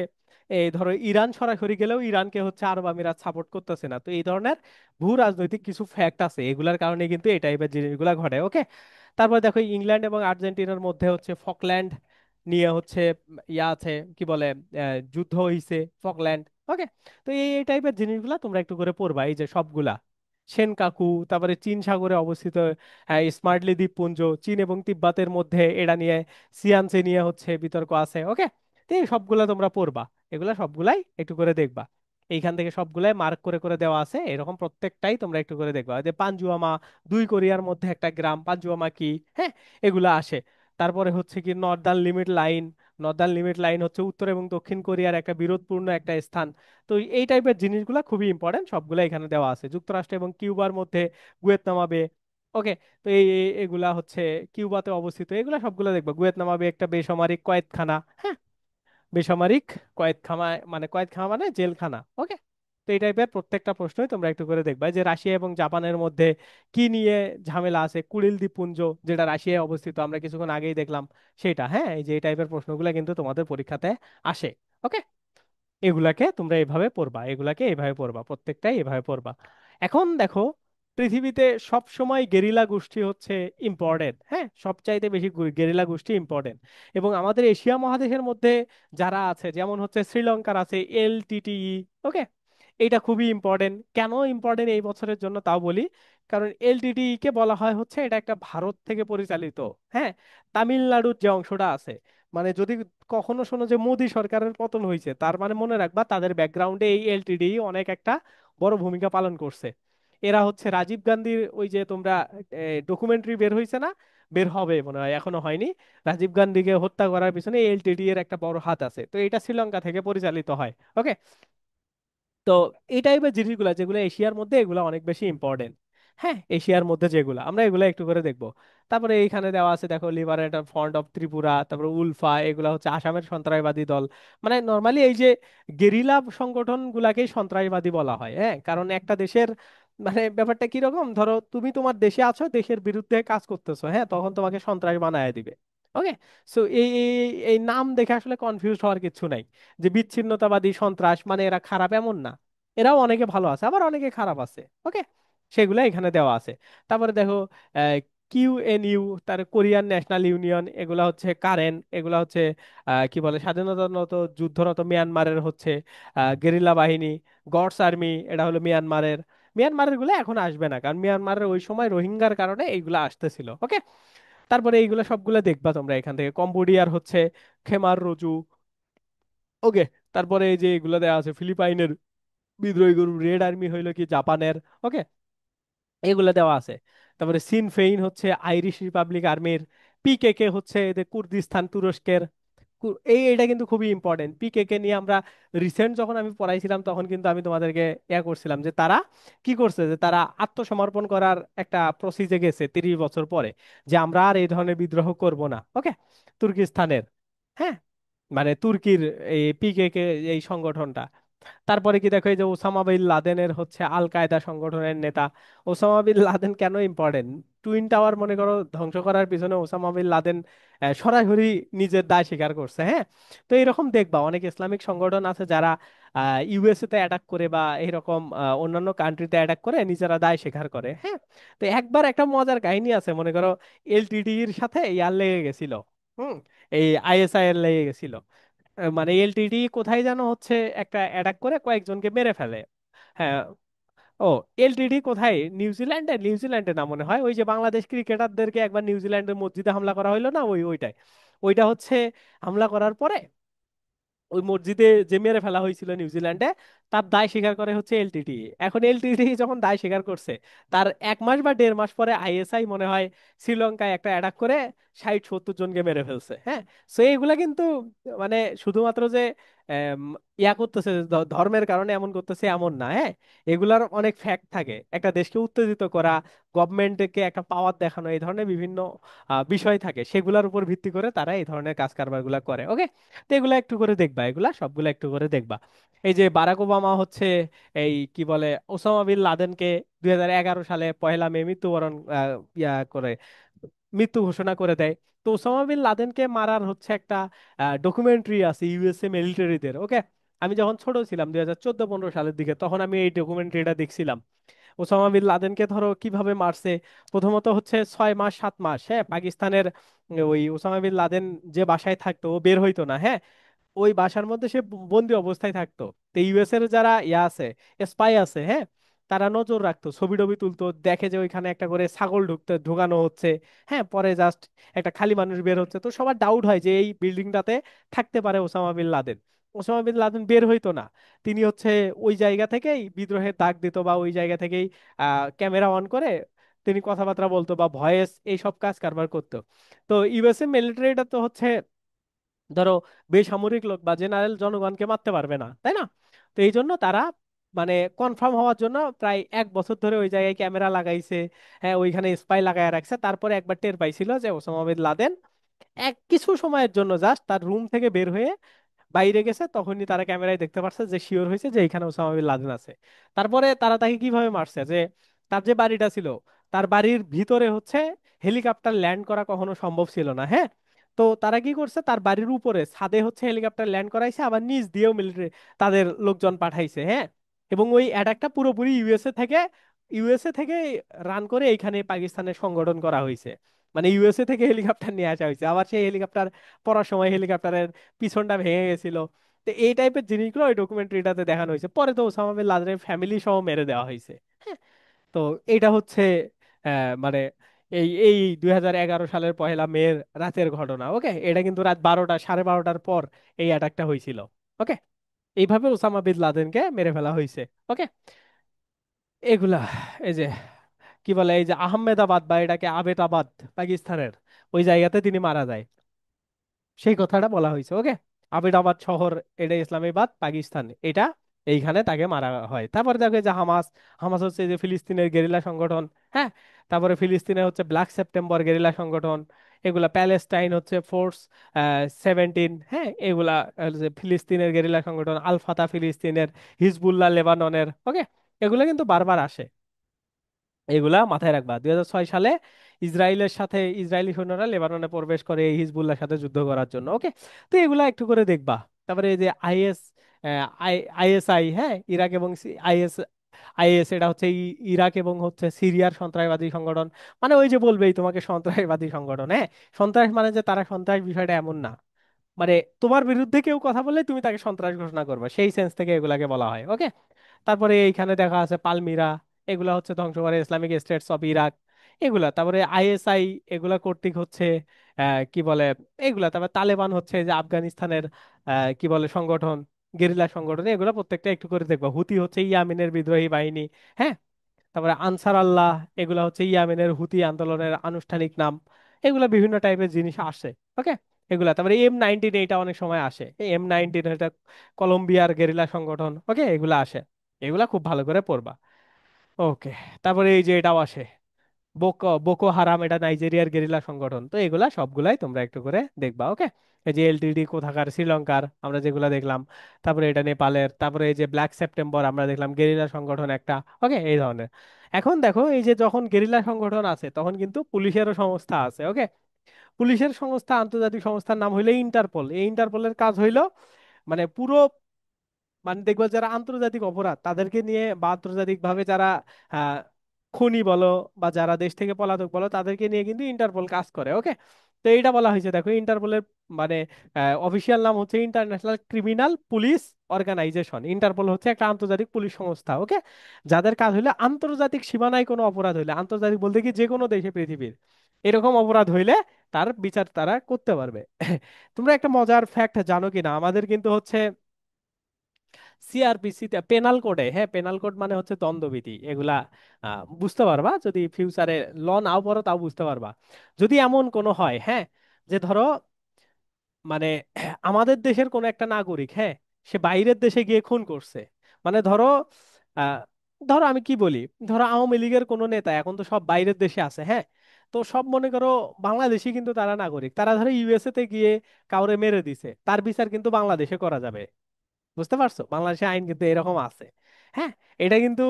এই ধরো ইরান সরাসরি গেলেও ইরানকে হচ্ছে আরব আমিরাত সাপোর্ট করতেছে না। তো এই ধরনের ভূ রাজনৈতিক কিছু ফ্যাক্ট আছে, এগুলার কারণে কিন্তু এই টাইপের জিনিসগুলা ঘটে। ওকে। তারপর দেখো ইংল্যান্ড এবং আর্জেন্টিনার মধ্যে হচ্ছে ফকল্যান্ড নিয়ে হচ্ছে ইয়া আছে, কি বলে, যুদ্ধ হইছে ফকল্যান্ড। ওকে। তো এই টাইপের জিনিসগুলা তোমরা একটু করে পড়বা, এই যে সবগুলা সেনকাকু। তারপরে চীন সাগরে অবস্থিত স্মার্টলি দ্বীপপুঞ্জ, চীন এবং তিব্বতের মধ্যে, এটা নিয়ে সিয়ানসে নিয়ে হচ্ছে বিতর্ক আছে। ওকে। তো এই সবগুলা তোমরা পড়বা, এগুলা সবগুলাই একটু করে দেখবা। এইখান থেকে সবগুলাই মার্ক করে করে দেওয়া আছে, এরকম প্রত্যেকটাই তোমরা একটু করে দেখবা। যে পাঞ্জুয়ামা, দুই কোরিয়ার মধ্যে একটা গ্রাম পাঞ্জুয়ামা কি, হ্যাঁ, এগুলা আসে। তারপরে হচ্ছে কি Northern limit line. Northern limit line হচ্ছে উত্তর এবং দক্ষিণ কোরিয়ার একটা বিরোধপূর্ণ একটা স্থান। তো এই টাইপের জিনিসগুলো খুবই ইম্পর্টেন্ট, সবগুলো এখানে দেওয়া আছে। যুক্তরাষ্ট্র এবং কিউবার মধ্যে গুয়েতনামা বে। ওকে। তো এগুলা হচ্ছে কিউবাতে অবস্থিত, এগুলা সবগুলো দেখবা। গুয়েতনামা বে একটা বেসামরিক কয়েদখানা, হ্যাঁ, বেসামরিক কয়েদখানা, মানে কয়েদখানা মানে জেলখানা। ওকে। তো এই টাইপের প্রত্যেকটা প্রশ্নই তোমরা একটু করে দেখবা। যে রাশিয়া এবং জাপানের মধ্যে কি নিয়ে ঝামেলা আছে, কুরিল দ্বীপপুঞ্জ, যেটা রাশিয়ায় অবস্থিত, আমরা কিছুক্ষণ আগেই দেখলাম সেটা। হ্যাঁ, এই যে এই টাইপের প্রশ্নগুলো কিন্তু তোমাদের পরীক্ষাতে আসে। ওকে। এগুলাকে তোমরা এভাবে পড়বা, এগুলাকে এভাবে পড়বা, প্রত্যেকটাই এভাবে পড়বা। এখন দেখো, পৃথিবীতে সব সময় গেরিলা গোষ্ঠী হচ্ছে ইম্পর্টেন্ট। হ্যাঁ, সবচাইতে বেশি গেরিলা গোষ্ঠী ইম্পর্টেন্ট। এবং আমাদের এশিয়া মহাদেশের মধ্যে যারা আছে, যেমন হচ্ছে শ্রীলঙ্কার আছে এলটিটিই। ওকে। এটা খুবই ইম্পর্টেন্ট। কেন ইম্পর্টেন্ট এই বছরের জন্য তাও বলি। কারণ এলটিটিই কে বলা হয় হচ্ছে এটা একটা ভারত থেকে পরিচালিত, হ্যাঁ, তামিলনাড়ুর যে অংশটা আছে, মানে যদি কখনো শোনো যে মোদী সরকারের পতন হয়েছে, তার মানে মনে রাখবা তাদের ব্যাকগ্রাউন্ডে এই এলটিডি অনেক একটা বড় ভূমিকা পালন করছে। এরা হচ্ছে রাজীব গান্ধীর, ওই যে তোমরা ডকুমেন্টারি বের হয়েছে না, বের হবে মনে হয়, এখনো হয়নি, রাজীব গান্ধীকে হত্যা করার পিছনে এলটিডি এর একটা বড় হাত আছে। তো এটা শ্রীলঙ্কা থেকে পরিচালিত হয়। ওকে। তো এই টাইপের জিনিসগুলো যেগুলো এশিয়ার মধ্যে, এগুলো অনেক বেশি ইম্পর্টেন্ট। হ্যাঁ, এশিয়ার মধ্যে যেগুলো, আমরা এগুলো একটু করে দেখবো। তারপরে এইখানে দেওয়া আছে দেখো, লিবারেটর ফ্রন্ট অফ ত্রিপুরা, তারপরে উলফা, এগুলো হচ্ছে আসামের সন্ত্রাসবাদী দল। মানে নর্মালি এই যে গেরিলা সংগঠন গুলাকেই সন্ত্রাসবাদী বলা হয়। হ্যাঁ, কারণ একটা দেশের মানে ব্যাপারটা কিরকম, ধরো তুমি তোমার দেশে আছো, দেশের বিরুদ্ধে কাজ করতেছো, হ্যাঁ, তখন তোমাকে সন্ত্রাস বানায় দিবে। ওকে। সো এই নাম দেখে আসলে কনফিউজ হওয়ার কিছু নাই। যে বিচ্ছিন্নতাবাদী সন্ত্রাস মানে এরা খারাপ এমন না, এরাও অনেকে ভালো আছে, আবার অনেকে খারাপ আছে। ওকে। সেগুলো এখানে দেওয়া আছে। তারপরে দেখো কিউএনইউ, তার কোরিয়ান ন্যাশনাল ইউনিয়ন, এগুলা হচ্ছে কারেন, এগুলা হচ্ছে কি বলে স্বাধীনতারত যুদ্ধরত মিয়ানমারের হচ্ছে গেরিলা বাহিনী। গডস আর্মি, এটা হলো মিয়ানমারের। মিয়ানমারের গুলো এখন আসবে না, কারণ মিয়ানমারের ওই সময় রোহিঙ্গার কারণে এইগুলা আসতেছিল। ওকে। তারপরে এইগুলা সবগুলা দেখবা তোমরা এখান থেকে। কম্বোডিয়ার হচ্ছে খেমার রজু। ওকে। তারপরে এই যে এগুলো দেওয়া আছে, ফিলিপাইনের বিদ্রোহী গ্রুপ রেড আর্মি হইলো কি জাপানের। ওকে। এগুলো দেওয়া আছে। তারপরে সিন ফেইন হচ্ছে আইরিশ রিপাবলিক আর্মির। পিকেকে হচ্ছে এদের কুর্দিস্তান তুরস্কের। এটা কিন্তু খুবই ইম্পর্টেন্ট। পিকেকে নিয়ে আমরা রিসেন্ট যখন আমি পড়াইছিলাম, তখন কিন্তু আমি তোমাদেরকে করছিলাম যে তারা কি করছে, যে তারা আত্মসমর্পণ করার একটা প্রসিজে গেছে 30 বছর পরে, যে আমরা আর এই ধরনের বিদ্রোহ করব না। ওকে। তুর্কিস্তানের, হ্যাঁ, মানে তুর্কির এই পিকেকে, এই সংগঠনটা। তারপরে কি দেখো, এই যে ওসামা বিন লাদেনের হচ্ছে আল কায়দা সংগঠনের নেতা। ওসামা বিন লাদেন কেন ইম্পর্টেন্ট? টুইন টাওয়ার মনে করো ধ্বংস করার পিছনে ওসামা বিন লাদেন সরাসরি নিজের দায় স্বীকার করছে। হ্যাঁ। তো এরকম দেখবা অনেক ইসলামিক সংগঠন আছে যারা ইউএসএ তে অ্যাটাক করে বা এরকম অন্যান্য কান্ট্রিতে অ্যাটাক করে নিজেরা দায় স্বীকার করে। হ্যাঁ। তো একবার একটা মজার কাহিনী আছে, মনে করো এলটিডি এর সাথে ইয়ার লেগে গেছিল। হুম। এই আইএসআই এর লেগে গেছিল। মানে এলটিডি কোথায় যেন হচ্ছে একটা অ্যাটাক করে কয়েকজনকে মেরে ফেলে। হ্যাঁ। ও, এলটিডি কোথায়, নিউজিল্যান্ডে, নিউজিল্যান্ডে না মনে হয়, ওই যে বাংলাদেশ ক্রিকেটারদেরকে একবার নিউজিল্যান্ডের মসজিদে হামলা করা হইলো না, ওইটাই। ওইটা হচ্ছে হামলা করার পরে ওই মসজিদে যে মেরে ফেলা হয়েছিল নিউজিল্যান্ডে, তার দায় স্বীকার করে হচ্ছে এলটিটি। এখন এলটিটি যখন দায় স্বীকার করছে, তার 1 মাস বা 1.5 মাস পরে আইএসআই মনে হয় শ্রীলঙ্কায় একটা অ্যাটাক করে 60-70 জনকে মেরে ফেলছে। হ্যাঁ। সো এইগুলা কিন্তু মানে শুধুমাত্র যে আম, ইয়া করতেছে, ধর্মের কারণে এমন করতেছে এমন না। হ্যাঁ। এগুলার অনেক ফ্যাক্ট থাকে, একটা দেশকে উত্তেজিত করা, গভর্নমেন্টকে একটা পাওয়ার দেখানো, এই ধরনের বিভিন্ন বিষয় থাকে, সেগুলোর উপর ভিত্তি করে তারা এই ধরনের কাজ কারবার গুলা করে। ওকে। তো এগুলা একটু করে দেখবা, এগুলা সবগুলা একটু করে দেখবা। এই যে বারাক ওবামা হচ্ছে এই কি বলে ওসামা বিন লাদেনকে 2011 সালে 1লা মে মৃত্যুবরণ করে, মৃত্যু ঘোষণা করে দেয়। তো ওসামা বিন লাদেনকে মারার হচ্ছে একটা ডকুমেন্টারি আছে ইউএসএ মিলিটারিদের। ওকে। আমি যখন ছোট ছিলাম 2014-15 সালের দিকে, তখন আমি এই ডকুমেন্টারিটা দেখছিলাম। ওসামা বিন লাদেনকে ধরো কিভাবে মারছে। প্রথমত হচ্ছে 6 মাস 7 মাস, হ্যাঁ, পাকিস্তানের ওই ওসামা বিন লাদেন যে বাসায় থাকতো, ও বের হইতো না। হ্যাঁ। ওই বাসার মধ্যে সে বন্দি অবস্থায় থাকতো। তো ইউএস এর যারা ইয়া আছে, স্পাই আছে, হ্যাঁ, তারা নজর রাখতো, ছবি টবি তুলতো, দেখে যে ওইখানে একটা করে ছাগল ঢুকানো হচ্ছে। হ্যাঁ, পরে জাস্ট একটা খালি মানুষ বের হচ্ছে, তো সবার ডাউট হয় যে এই বিল্ডিংটাতে থাকতে পারে Osama bin Laden. Osama bin Laden বের হইতো না। তিনি হচ্ছে ওই জায়গা থেকেই বিদ্রোহের ডাক দিত, বা ওই জায়গা থেকেই ক্যামেরা অন করে তিনি কথাবার্তা বলতো বা ভয়েস এইসব কাজ কারবার করতো। তো ইউএসএ মিলিটারিটা তো হচ্ছে ধরো বেসামরিক লোক বা জেনারেল জনগণকে মারতে পারবে না, তাই না? তো এই জন্য তারা মানে কনফার্ম হওয়ার জন্য প্রায় 1 বছর ধরে ওই জায়গায় ক্যামেরা লাগাইছে। হ্যাঁ, ওইখানে স্পাই লাগায় রাখছে। তারপরে একবার টের পাইছিল যে ওসামা বিন লাদেন কিছু সময়ের জন্য জাস্ট তার রুম থেকে বের হয়ে বাইরে গেছে, তখনই তারা ক্যামেরায় দেখতে পারছে, যে শিওর হয়েছে যে এখানে ওসামা বিন লাদেন আছে। তারপরে তারা তাকে কিভাবে মারছে, যে তার যে বাড়িটা ছিল, তার বাড়ির ভিতরে হচ্ছে হেলিকপ্টার ল্যান্ড করা কখনো সম্ভব ছিল না। হ্যাঁ, তো তারা কি করছে, তার বাড়ির উপরে ছাদে হচ্ছে হেলিকপ্টার ল্যান্ড করাইছে, আবার নিচ দিয়েও মিলিটারি তাদের লোকজন পাঠাইছে। হ্যাঁ, এবং ওই অ্যাটাকটা পুরোপুরি ইউএসএ থেকে রান করে এইখানে পাকিস্তানের সংগঠন করা হয়েছে। মানে ইউএসএ থেকে হেলিকপ্টার নিয়ে আসা হয়েছে, আবার সেই হেলিকপ্টার পড়ার সময় হেলিকপ্টারের পিছনটা ভেঙে গেছিল। তো এই টাইপের জিনিসগুলো ওই ডকুমেন্টারিটাতে দেখানো হয়েছে। পরে তো ওসামা বিন লাদেনের ফ্যামিলি সহ মেরে দেওয়া হয়েছে। হ্যাঁ, তো এটা হচ্ছে মানে এই 2011 সালের 1লা মে রাতের ঘটনা। ওকে, এটা কিন্তু রাত 12টা, সাড়ে 12টার পর এই অ্যাটাকটা হয়েছিল। ওকে, এইভাবে ওসামা বিন লাদেনকে মেরে ফেলা হয়েছে। ওকে, এগুলা এই যে কি বলে, এই যে আহমেদাবাদ বা এটাকে আবেদাবাদ, পাকিস্তানের ওই জায়গাতে তিনি মারা যায়, সেই কথাটা বলা হয়েছে। ওকে, আবিদাবাদ শহর, এটা ইসলামাবাদ পাকিস্তান, এটা এইখানে তাকে মারা হয়। তারপরে দেখো এই যে হামাস, হামাস হচ্ছে এই যে ফিলিস্তিনের গেরিলা সংগঠন। হ্যাঁ, তারপরে ফিলিস্তিনে হচ্ছে ব্ল্যাক সেপ্টেম্বর গেরিলা সংগঠন। এগুলা প্যালেস্টাইন হচ্ছে ফোর্স 17। হ্যাঁ, এগুলা যে ফিলিস্তিনের গেরিলা সংগঠন, আল ফাতা ফিলিস্তিনের, হিজবুল্লাহ লেবাননের। ওকে, এগুলা কিন্তু বারবার আসে, এগুলা মাথায় রাখবা। 2006 সালে ইসরায়েলের সাথে ইসরায়েলি সৈন্যরা লেবাননে প্রবেশ করে এই হিজবুল্লাহর সাথে যুদ্ধ করার জন্য। ওকে, তো এগুলা একটু করে দেখবা। তারপরে এই যে আইএস, আইএসআই, হ্যাঁ, ইরাক এবং আইএস, আইএস এটা হচ্ছে ইরাক এবং হচ্ছে সিরিয়ার সন্ত্রাসবাদী সংগঠন। মানে ওই যে বলবেই তোমাকে সন্ত্রাসবাদী সংগঠন। হ্যাঁ, সন্ত্রাস মানে যে তারা সন্ত্রাস, বিষয়টা এমন না। মানে তোমার বিরুদ্ধে কেউ কথা বললে তুমি তাকে সন্ত্রাস ঘোষণা করবে, সেই সেন্স থেকে এগুলাকে বলা হয়। ওকে, তারপরে এইখানে দেখা আছে পালমিরা, এগুলা হচ্ছে ধ্বংস করে ইসলামিক স্টেটস অফ ইরাক, এগুলা। তারপরে আইএসআই, এগুলা কর্তৃক হচ্ছে কি বলে, এগুলা। তারপরে তালেবান হচ্ছে যে আফগানিস্তানের কি বলে সংগঠন, গেরিলা সংগঠন। এগুলা প্রত্যেকটা একটু করে দেখবা। হুতি হচ্ছে ইয়ামেনের বিদ্রোহী বাহিনী। হ্যাঁ, তারপরে আনসার আল্লাহ, এগুলা হচ্ছে ইয়েমেনের হুতি আন্দোলনের আনুষ্ঠানিক নাম। এগুলা বিভিন্ন টাইপের জিনিস আসে। ওকে, এগুলা। তারপরে M19, এটা অনেক সময় আসে, এই M19 এটা কলম্বিয়ার গেরিলা সংগঠন। ওকে, এগুলা আসে, এগুলা খুব ভালো করে পড়বা। ওকে, তারপরে এই যে এটাও আসে, বোকো বোকো হারাম, এটা নাইজেরিয়ার গেরিলা সংগঠন। তো এগুলা সবগুলাই তোমরা একটু করে দেখবা। ওকে, এই যে এলটিডি কোথাকার, শ্রীলঙ্কার আমরা যেগুলা দেখলাম। তারপরে এটা নেপালের। তারপরে এই যে ব্ল্যাক সেপ্টেম্বর আমরা দেখলাম, গেরিলা সংগঠন একটা। ওকে, এই ধরনের। এখন দেখো, এই যে যখন গেরিলা সংগঠন আছে তখন কিন্তু পুলিশেরও সংস্থা আছে। ওকে, পুলিশের সংস্থা, আন্তর্জাতিক সংস্থার নাম হইলো ইন্টারপোল। এই ইন্টারপোলের কাজ হইলো মানে পুরো, মানে দেখবো যারা আন্তর্জাতিক অপরাধ তাদেরকে নিয়ে, বা আন্তর্জাতিক ভাবে যারা আহ খুনি বলো বা যারা দেশ থেকে পলাতক বলো, তাদেরকে নিয়ে কিন্তু ইন্টারপোল কাজ করে। ওকে, তো এইটা বলা হয়েছে, দেখো ইন্টারপোলের মানে অফিসিয়াল নাম হচ্ছে international criminal police organisation. Interpol হচ্ছে একটা আন্তর্জাতিক পুলিশ সংস্থা। ওকে, যাদের কাজ হলে আন্তর্জাতিক সীমানায় কোনো অপরাধ হইলে, আন্তর্জাতিক বলতে কি যে কোনো দেশে পৃথিবীর এরকম অপরাধ হইলে তার বিচার তারা করতে পারবে। তোমরা একটা মজার ফ্যাক্ট জানো কিনা, আমাদের কিন্তু হচ্ছে সিআরপিসি তে পেনাল কোডে, হ্যাঁ, পেনাল কোড মানে হচ্ছে দণ্ডবিধি, এগুলা বুঝতে পারবা যদি ফিউচারে ল নাও পড়ো, তাও বুঝতে পারবা। যদি এমন কোনো হয়, হ্যাঁ, যে ধরো মানে আমাদের দেশের কোন একটা নাগরিক, হ্যাঁ, সে বাইরের দেশে গিয়ে খুন করছে। মানে ধরো আহ ধরো আমি কি বলি, ধরো আওয়ামী লীগের কোনো নেতা এখন তো সব বাইরের দেশে আছে। হ্যাঁ, তো সব মনে করো বাংলাদেশি, কিন্তু তারা নাগরিক, তারা ধরো ইউএসএ তে গিয়ে কাউরে মেরে দিছে, তার বিচার কিন্তু বাংলাদেশে করা যাবে। বুঝতে পারছো, বাংলাদেশে আইন কিন্তু এরকম আছে। হ্যাঁ, এটা কিন্তু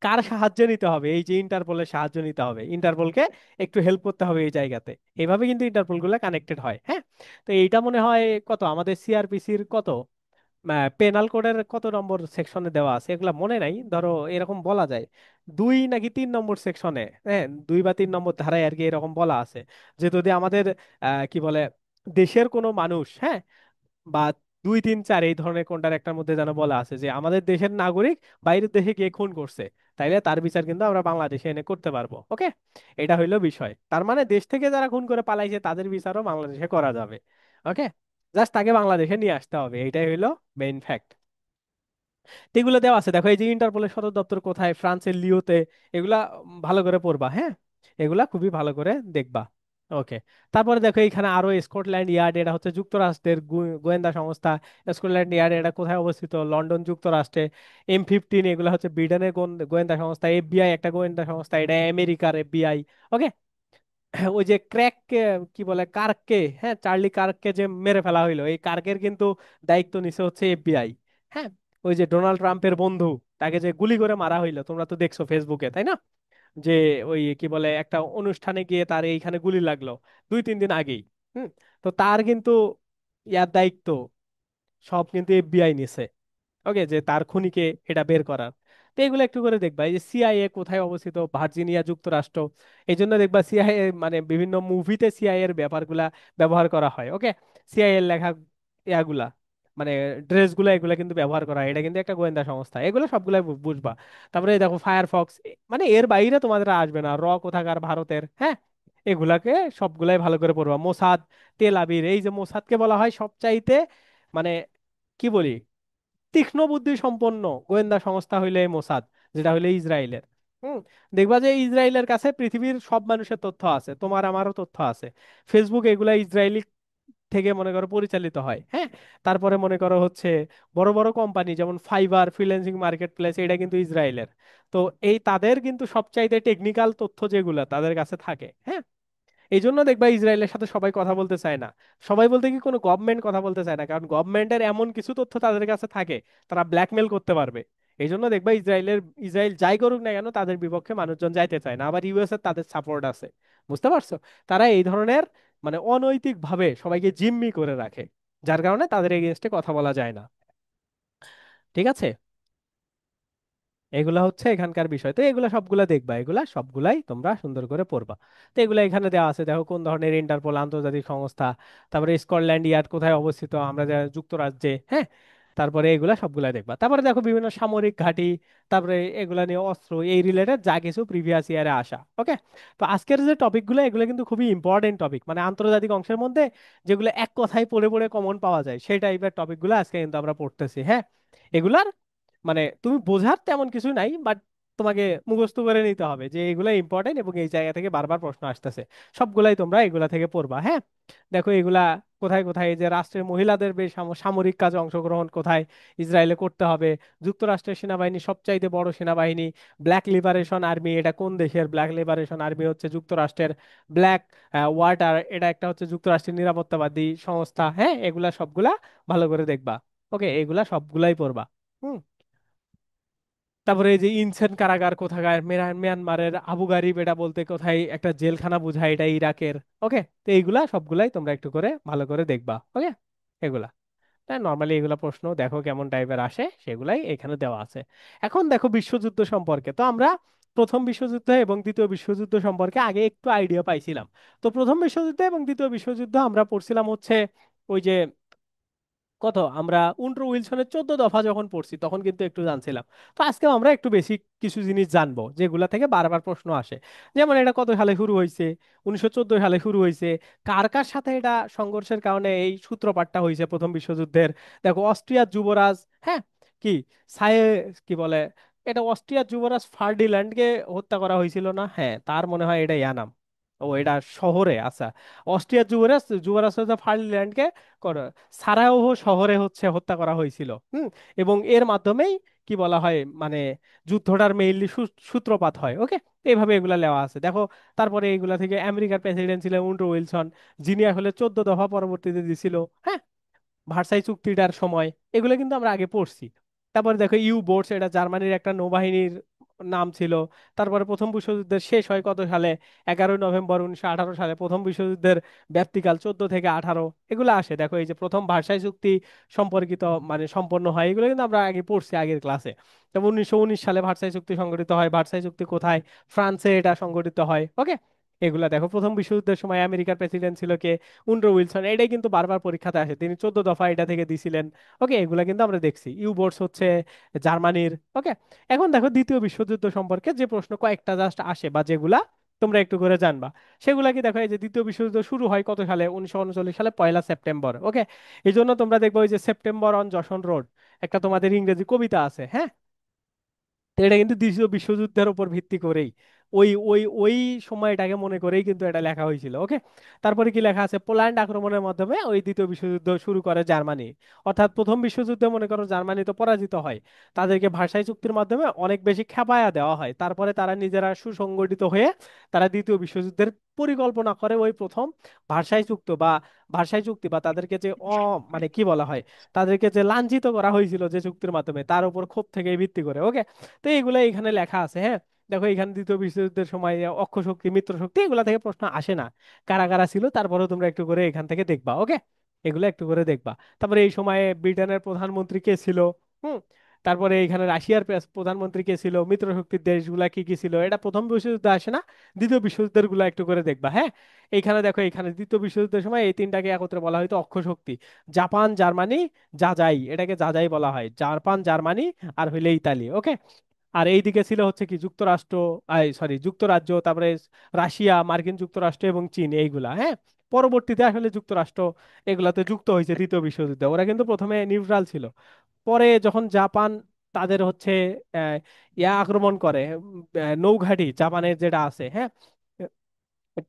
কার সাহায্য নিতে হবে, এই যে ইন্টারপোলের সাহায্য নিতে হবে, ইন্টারপোলকে একটু হেল্প করতে হবে এই জায়গাতে। এইভাবে কিন্তু ইন্টারপোল গুলো কানেক্টেড হয়। হ্যাঁ, তো এইটা মনে হয় কত আমাদের সিআরপিসির কত পেনাল কোডের কত নম্বর সেকশনে দেওয়া আছে এগুলা মনে নাই, ধরো এরকম বলা যায় 2 নাকি 3 নম্বর সেকশনে, হ্যাঁ, 2 বা 3 নম্বর ধারায় আর কি, এরকম বলা আছে যে যদি আমাদের কি বলে দেশের কোনো মানুষ, হ্যাঁ, বা 2, 3, 4 এই ধরনের কোনটার একটার মধ্যে যেন বলা আছে যে আমাদের দেশের নাগরিক বাইরের দেশে গিয়ে খুন করছে, তাইলে তার বিচার কিন্তু আমরা বাংলাদেশে এনে করতে পারবো। ওকে, এটা হইলো বিষয়। তার মানে দেশ থেকে যারা খুন করে পালাইছে তাদের বিচারও বাংলাদেশে করা যাবে। ওকে, জাস্ট তাকে বাংলাদেশে নিয়ে আসতে হবে, এইটাই হইলো মেইন ফ্যাক্ট। এগুলো দেওয়া আছে, দেখো এই যে ইন্টারপোলের সদর দপ্তর কোথায়, ফ্রান্সের লিওতে। এগুলা ভালো করে পড়বা। হ্যাঁ, এগুলা খুবই ভালো করে দেখবা। ওকে। তারপরে দেখো এখানে আরো স্কটল্যান্ড ইয়ার্ড, এটা হচ্ছে যুক্তরাষ্ট্রের গোয়েন্দা সংস্থা। স্কটল্যান্ড ইয়ার্ড এটা কোথায় অবস্থিত? লন্ডন, যুক্তরাষ্ট্রে। M15 এগুলা হচ্ছে ব্রিটেনের গোয়েন্দা সংস্থা। FBI একটা গোয়েন্দা সংস্থা, এটা আমেরিকার FBI। ওকে। ওই যে ক্র্যাককে, কি বলে, কার্ককে, হ্যাঁ, চার্লি কার্ককে যে মেরে ফেলা হইলো, এই কার্কের কিন্তু দায়িত্ব নিছে হচ্ছে FBI। হ্যাঁ। ওই যে ডোনাল্ড ট্রাম্পের বন্ধু, তাকে যে গুলি করে মারা হইলো, তোমরা তো দেখছো ফেসবুকে, তাই না? যে ওই কি বলে একটা অনুষ্ঠানে গিয়ে তার এইখানে গুলি লাগলো 2-3 দিন আগেই। হুম। তো তার কিন্তু ইয়ার দায়িত্ব সব কিন্তু FBI নিছে। ওকে, যে তার খুনিকে এটা বের করার। তো এগুলো একটু করে দেখবা, এই যে CIA কোথায় অবস্থিত, ভার্জিনিয়া, যুক্তরাষ্ট্র। এই জন্য দেখবা CIA, মানে বিভিন্ন মুভিতে CIA এর ব্যাপারগুলা ব্যবহার করা হয়। ওকে। CIA এর লেখা ইয়াগুলা, মানে ড্রেসগুলো, এগুলা কিন্তু ব্যবহার করা হয়, এটা কিন্তু একটা গোয়েন্দা সংস্থা। এগুলো সবগুলাই বুঝবা। তারপরে এই দেখো ফায়ারফক্স, মানে এর বাইরে তোমাদের আসবে না, কোথাকার ভারতের, হ্যাঁ। এগুলাকে সবগুলাই ভালো করে পড়বা। মোসাদ, তেল আবির, এই যে মোসাদকে বলা হয় সবচাইতে, মানে কি বলি, তীক্ষ্ণ বুদ্ধি সম্পন্ন গোয়েন্দা সংস্থা হইলে এই মোসাদ, যেটা হইলে ইসরায়েলের। হুম। দেখবা যে ইসরায়েলের কাছে পৃথিবীর সব মানুষের তথ্য আছে, তোমার আমারও তথ্য আছে। ফেসবুক এগুলা ইসরায়েলি থেকে মনে করো পরিচালিত হয়, হ্যাঁ। তারপরে মনে করো হচ্ছে বড় বড় কোম্পানি যেমন ফাইবার, ফ্রিল্যান্সিং মার্কেট প্লেস, এটা কিন্তু ইসরায়েলের। তো এই তাদের কিন্তু সবচাইতে টেকনিক্যাল তথ্য যেগুলা তাদের কাছে থাকে, হ্যাঁ। এই জন্য দেখবা ইসরায়েলের সাথে সবাই কথা বলতে চায় না। সবাই বলতে কি, কোনো গভর্নমেন্ট কথা বলতে চায় না, কারণ গভর্নমেন্টের এমন কিছু তথ্য তাদের কাছে থাকে, তারা ব্ল্যাকমেল করতে পারবে। এই জন্য দেখবা ইসরায়েল যাই করুক না কেন, তাদের বিপক্ষে মানুষজন যাইতে চায় না। আবার US এর তাদের সাপোর্ট আছে, বুঝতে পারছো? তারা এই ধরনের, মানে অনৈতিক ভাবে সবাইকে জিম্মি করে রাখে, যার কারণে তাদের এগেনস্টে কথা বলা যায় না। ঠিক আছে। এগুলা হচ্ছে এখানকার বিষয়। তো এগুলা সবগুলা দেখবা, এগুলা সবগুলাই তোমরা সুন্দর করে পড়বা। তো এগুলা এখানে দেওয়া আছে, দেখো কোন ধরনের ইন্টারপোল, আন্তর্জাতিক সংস্থা। তারপরে স্কটল্যান্ড ইয়ার্ড কোথায় অবস্থিত, আমরা যা যুক্তরাজ্যে, হ্যাঁ। তারপরে এগুলা সবগুলা দেখবা। তারপরে দেখো বিভিন্ন সামরিক ঘাঁটি, তারপরে এগুলা নিয়ে অস্ত্র, এই রিলেটেড যা কিছু প্রিভিয়াস ইয়ারে আসা। ওকে। তো আজকের যে টপিকগুলো, এগুলো কিন্তু খুবই ইম্পর্টেন্ট টপিক, মানে আন্তর্জাতিক অংশের মধ্যে যেগুলো এক কথায় পড়ে পড়ে কমন পাওয়া যায়, সেই টাইপের টপিকগুলো আজকে কিন্তু আমরা পড়তেছি, হ্যাঁ। এগুলার, মানে তুমি বোঝার তেমন কিছু নাই, বাট তোমাকে মুখস্থ করে নিতে হবে যে এগুলা ইম্পর্টেন্ট এবং এই জায়গা থেকে বারবার প্রশ্ন আসতেছে। সবগুলাই তোমরা এগুলা থেকে পড়বা, হ্যাঁ। দেখো এগুলা কোথায় কোথায়, এই যে রাষ্ট্রের মহিলাদের বেশ সামরিক কাজে অংশগ্রহণ কোথায় ইসরায়েলে করতে হবে, যুক্তরাষ্ট্রের সেনাবাহিনী সবচাইতে বড় সেনাবাহিনী ব্ল্যাক লিবারেশন আর্মি, এটা কোন দেশের? ব্ল্যাক লিবারেশন আর্মি হচ্ছে যুক্তরাষ্ট্রের। ব্ল্যাক ওয়াটার, এটা একটা হচ্ছে যুক্তরাষ্ট্রের নিরাপত্তাবাদী সংস্থা, হ্যাঁ। এগুলা সবগুলা ভালো করে দেখবা। ওকে, এগুলা সবগুলাই পড়বা। হুম। তারপরে এই যে ইনসেন কারাগার কোথাকার, মিয়ানমারের আবু গারিব, এটা বলতে কোথায় একটা জেলখানা বোঝায়, এটা ইরাকের। ওকে। তো এইগুলা সবগুলাই তোমরা একটু করে ভালো করে দেখবা। ওকে। এগুলা তাই নর্মালি এগুলা প্রশ্ন দেখো কেমন টাইপের আসে, সেগুলাই এখানে দেওয়া আছে। এখন দেখো বিশ্বযুদ্ধ সম্পর্কে, তো আমরা প্রথম বিশ্বযুদ্ধ এবং দ্বিতীয় বিশ্বযুদ্ধ সম্পর্কে আগে একটু আইডিয়া পাইছিলাম। তো প্রথম বিশ্বযুদ্ধ এবং দ্বিতীয় বিশ্বযুদ্ধ আমরা পড়ছিলাম হচ্ছে ওই যে কত, আমরা উড্রো উইলসনের 14 দফা যখন পড়ছি তখন কিন্তু একটু জানছিলাম। তো আজকেও আমরা একটু বেশি কিছু জিনিস জানবো যেগুলা থেকে বারবার প্রশ্ন আসে। যেমন এটা কত সালে শুরু হয়েছে? 1914 সালে শুরু হয়েছে। কার কার সাথে এটা সংঘর্ষের কারণে এই সূত্রপাতটা হয়েছে প্রথম বিশ্বযুদ্ধের? দেখো অস্ট্রিয়ার যুবরাজ, হ্যাঁ, কি সায়ে, কি বলে, এটা অস্ট্রিয়ার যুবরাজ ফার্ডিল্যান্ডকে হত্যা করা হয়েছিল না? হ্যাঁ, তার মনে হয় এটা ইয়ানাম। ও, এটা শহরে, আচ্ছা। অস্ট্রিয়ার যুবরাজ যুবরাজ হচ্ছে ফার্ডিল্যান্ডকে সারায়োহো শহরে হচ্ছে হত্যা করা হয়েছিল। হুম। এবং এর মাধ্যমেই কি বলা হয়, মানে যুদ্ধটার মেইনলি সূত্রপাত হয়। ওকে। এইভাবে এগুলা নেওয়া আছে, দেখো। তারপরে এগুলা থেকে আমেরিকার প্রেসিডেন্ট ছিলেন উড্রো উইলসন, যিনি আসলে 14 দফা পরবর্তীতে দিছিল, হ্যাঁ, ভার্সাই চুক্তিটার সময়। এগুলো কিন্তু আমরা আগে পড়ছি। তারপরে দেখো ইউ বোটস, এটা জার্মানির একটা নৌবাহিনীর নাম ছিল। তারপরে প্রথম বিশ্বযুদ্ধের শেষ হয় কত সালে? 11ই নভেম্বর 1918 সালে প্রথম বিশ্বযুদ্ধের ব্যাপ্তিকাল 14 থেকে 18 এগুলো আসে। দেখো এই যে প্রথম ভার্সাই চুক্তি সম্পর্কিত, মানে সম্পন্ন হয়, এগুলো কিন্তু আমরা আগে পড়ছি আগের ক্লাসে। যেমন 1919 সালে ভার্সাই চুক্তি সংগঠিত হয়। ভার্সাই চুক্তি কোথায়? ফ্রান্সে এটা সংগঠিত হয়। ওকে। এগুলা দেখো, প্রথম বিশ্বযুদ্ধের সময় আমেরিকার প্রেসিডেন্ট ছিল কে? Woodrow Wilson. এটাই কিন্তু বারবার পরীক্ষাতে আসে, তিনি 14 দফা এটা থেকে দিছিলেন। ওকে। এগুলা কিন্তু আমরা দেখছি। ইউবোটস হচ্ছে জার্মানির। ওকে। এখন দেখো দ্বিতীয় বিশ্বযুদ্ধ সম্পর্কে যে প্রশ্ন কয়েকটা জাস্ট আসে, বা যেগুলা তোমরা একটু করে জানবা, সেগুলা কি দেখো, এই যে দ্বিতীয় বিশ্বযুদ্ধ শুরু হয় কত সালে? 1939 সালে 1লা সেপ্টেম্বর। ওকে। এই জন্য তোমরা দেখবে ওই যে সেপ্টেম্বর অন যশন রোড, একটা তোমাদের ইংরেজি কবিতা আছে, হ্যাঁ। তো এটা কিন্তু দ্বিতীয় বিশ্বযুদ্ধের উপর ভিত্তি করেই ওই সময়টাকে মনে করেই কিন্তু এটা লেখা হয়েছিল। ওকে, তারপরে কি লেখা আছে, পোল্যান্ড আক্রমণের মাধ্যমে ওই দ্বিতীয় বিশ্বযুদ্ধ শুরু করে জার্মানি। অর্থাৎ প্রথম বিশ্বযুদ্ধে মনে করো জার্মানি তো পরাজিত হয়, তাদেরকে ভার্সাই চুক্তির মাধ্যমে অনেক বেশি খেপায়া দেওয়া হয়, তারপরে তারা নিজেরা সুসংগঠিত হয়ে তারা দ্বিতীয় বিশ্বযুদ্ধের পরিকল্পনা করে ওই প্রথম ভার্সাই চুক্তি বা তাদেরকে যে মানে কি বলা হয়, তাদেরকে যে লাঞ্ছিত করা হয়েছিল যে চুক্তির মাধ্যমে, তার উপর ক্ষোভ থেকে ভিত্তি করে। ওকে, তো এইগুলো এখানে লেখা আছে। হ্যাঁ, দেখো এখানে দ্বিতীয় বিশ্বযুদ্ধের সময় অক্ষ শক্তি মিত্র শক্তি এগুলা থেকে প্রশ্ন আসে না, কারা কারা ছিল তারপরেও তোমরা একটু করে এখান থেকে দেখবা। ওকে, এগুলো একটু করে দেখবা। তারপরে এই সময়ে ব্রিটেনের প্রধানমন্ত্রী কে ছিল, হুম, তারপরে এখানে রাশিয়ার প্রধানমন্ত্রী কে ছিল, মিত্র শক্তির দেশগুলা কি কি ছিল, এটা প্রথম বিশ্বযুদ্ধে আসে না, দ্বিতীয় বিশ্বযুদ্ধের গুলা একটু করে দেখবা। হ্যাঁ, এইখানে দেখো, এখানে দ্বিতীয় বিশ্বযুদ্ধের সময় এই তিনটাকে একত্রে বলা হয়তো অক্ষ শক্তি, জাপান জার্মানি জাজাই, এটাকে জাজাই বলা হয়, জাপান জার্মানি আর হইলে ইতালি। ওকে, আর এইদিকে ছিল হচ্ছে কি যুক্তরাষ্ট্র, যুক্তরাজ্য, তারপরে রাশিয়া, মার্কিন যুক্তরাষ্ট্র এবং চীন এইগুলা। হ্যাঁ, পরবর্তীতে আসলে যুক্তরাষ্ট্র এগুলাতে যুক্ত হয়েছে দ্বিতীয় বিশ্বযুদ্ধে, ওরা কিন্তু প্রথমে নিউট্রাল ছিল। পরে যখন জাপান তাদের হচ্ছে আহ, আক্রমণ করে, নৌঘাঁটি জাপানের যেটা আছে, হ্যাঁ,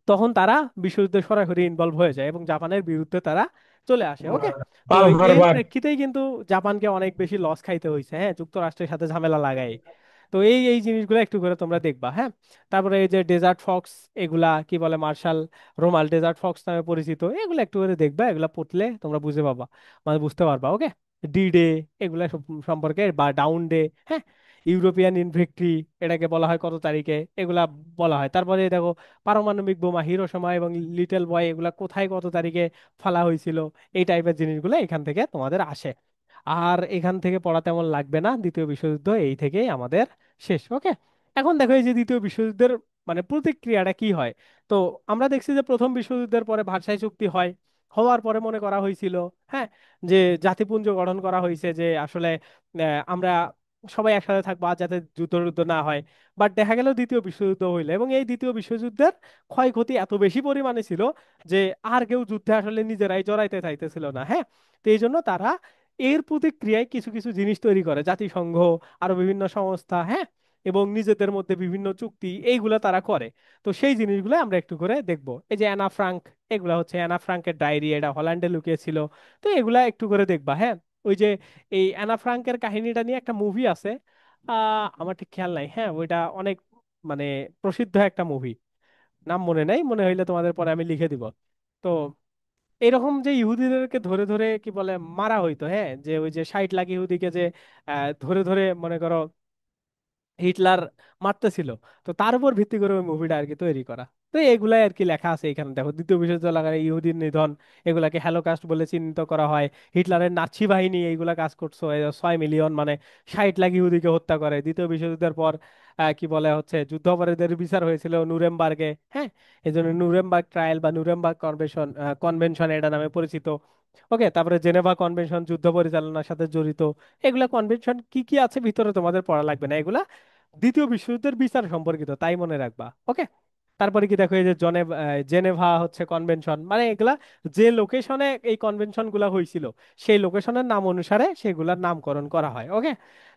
তখন তারা বিশ্বযুদ্ধে সরাসরি ইনভলভ হয়ে যায় এবং জাপানের বিরুদ্ধে তারা চলে আসে। ওকে, তো পার্ল এর হারবার। প্রেক্ষিতেই কিন্তু জাপানকে অনেক বেশি লস খাইতে হয়েছে, হ্যাঁ, যুক্তরাষ্ট্রের সাথে ঝামেলা লাগাই। তো এই এই জিনিসগুলো একটু করে তোমরা দেখবা। হ্যাঁ, তারপরে এই যে ডেজার্ট ফক্স, এগুলা কি বলে, মার্শাল রোমাল ডেজার্ট ফক্স নামে পরিচিত, এগুলো একটু করে দেখবা, এগুলা পড়লে তোমরা বুঝে পাবা, মানে বুঝতে পারবা। ওকে, ডি ডে এগুলা সম্পর্কে, বা ডাউন ডে, হ্যাঁ, ইউরোপিয়ান ইনফেক্ট্রি এটাকে বলা হয় কত তারিখে, এগুলা বলা হয়। তারপরে দেখো পারমাণবিক বোমা হিরোশিমা এবং লিটল বয় এগুলা কোথায় কত তারিখে ফালা হয়েছিল, এই টাইপের জিনিসগুলো এখান থেকে তোমাদের আসে। আর এখান থেকে পড়া তেমন লাগবে না, দ্বিতীয় বিশ্বযুদ্ধ এই থেকেই আমাদের শেষ। ওকে, এখন দেখো এই যে দ্বিতীয় বিশ্বযুদ্ধের মানে প্রতিক্রিয়াটা কি হয়। তো আমরা দেখছি যে প্রথম বিশ্বযুদ্ধের পরে ভার্সাই চুক্তি হয়, হওয়ার পরে মনে করা হয়েছিল, হ্যাঁ, যে জাতিপুঞ্জ গঠন করা হয়েছে, যে আসলে আমরা সবাই একসাথে থাকবো আর যাতে যুদ্ধ টুদ্ধ না হয়। বাট দেখা গেল দ্বিতীয় বিশ্বযুদ্ধ হইলো, এবং এই দ্বিতীয় বিশ্বযুদ্ধের ক্ষয়ক্ষতি এত বেশি পরিমাণে ছিল যে আর কেউ যুদ্ধে আসলে নিজেরাই জড়াইতে চাইতেছিল না। হ্যাঁ, তো এই জন্য তারা এর প্রতিক্রিয়ায় কিছু কিছু জিনিস তৈরি করে, জাতিসংঘ, আরো বিভিন্ন সংস্থা, হ্যাঁ, এবং নিজেদের মধ্যে বিভিন্ন চুক্তি এইগুলা তারা করে। তো সেই জিনিসগুলো আমরা একটু করে দেখবো। এই যে অ্যানা ফ্রাঙ্ক, এগুলা হচ্ছে অ্যানা ফ্রাঙ্কের ডায়েরি, এটা হল্যান্ডে লুকিয়েছিল। তো এগুলা একটু করে দেখবা। হ্যাঁ, ওই যে এই অ্যানা ফ্রাঙ্কের কাহিনীটা নিয়ে একটা মুভি আছে, আমার ঠিক খেয়াল নাই, হ্যাঁ, ওইটা অনেক মানে প্রসিদ্ধ একটা মুভি, নাম মনে নাই, মনে হইলে তোমাদের পরে আমি লিখে দিব। তো এরকম যে ইহুদিদেরকে ধরে ধরে কি বলে মারা হইতো, হ্যাঁ, যে ওই যে 60 লাখ ইহুদিকে যে ধরে ধরে মনে করো হিটলার মারতেছিল, তো তার উপর ভিত্তি করে ওই মুভিটা আর কি তৈরি করা। তো এগুলাই আর কি লেখা আছে এখানে। দেখো দ্বিতীয় বিশ্বযুদ্ধ লাগায় ইহুদির নিধন, এগুলাকে হ্যালোকাস্ট বলে চিহ্নিত করা হয়। হিটলারের নাৎসি বাহিনী এইগুলা কাজ করছো, 6 মিলিয়ন মানে 60 লাখ ইহুদিকে হত্যা করে। দ্বিতীয় বিশ্বযুদ্ধের পর কি বলে হচ্ছে যুদ্ধাপরাধীদের বিচার হয়েছিল নুরেমবার্গে। হ্যাঁ, এই জন্য নুরেমবার্গ ট্রায়াল বা নুরেমবার্গ কনভেনশন এটা নামে পরিচিত। ওকে, তারপরে জেনেভা কনভেনশন যুদ্ধ পরিচালনার সাথে জড়িত। এগুলা কনভেনশন কি কি আছে ভিতরে তোমাদের পড়া লাগবে না, এগুলা দ্বিতীয় বিশ্বযুদ্ধের বিচার সম্পর্কিত, তাই মনে রাখবা। ওকে, তারপরে কি দেখো এই যে জেনেভা হচ্ছে কনভেনশন, মানে এগুলা যে লোকেশনে এই কনভেনশন গুলা হয়েছিল সেই লোকেশনের নাম অনুসারে সেগুলার নামকরণ করা হয়। ওকে,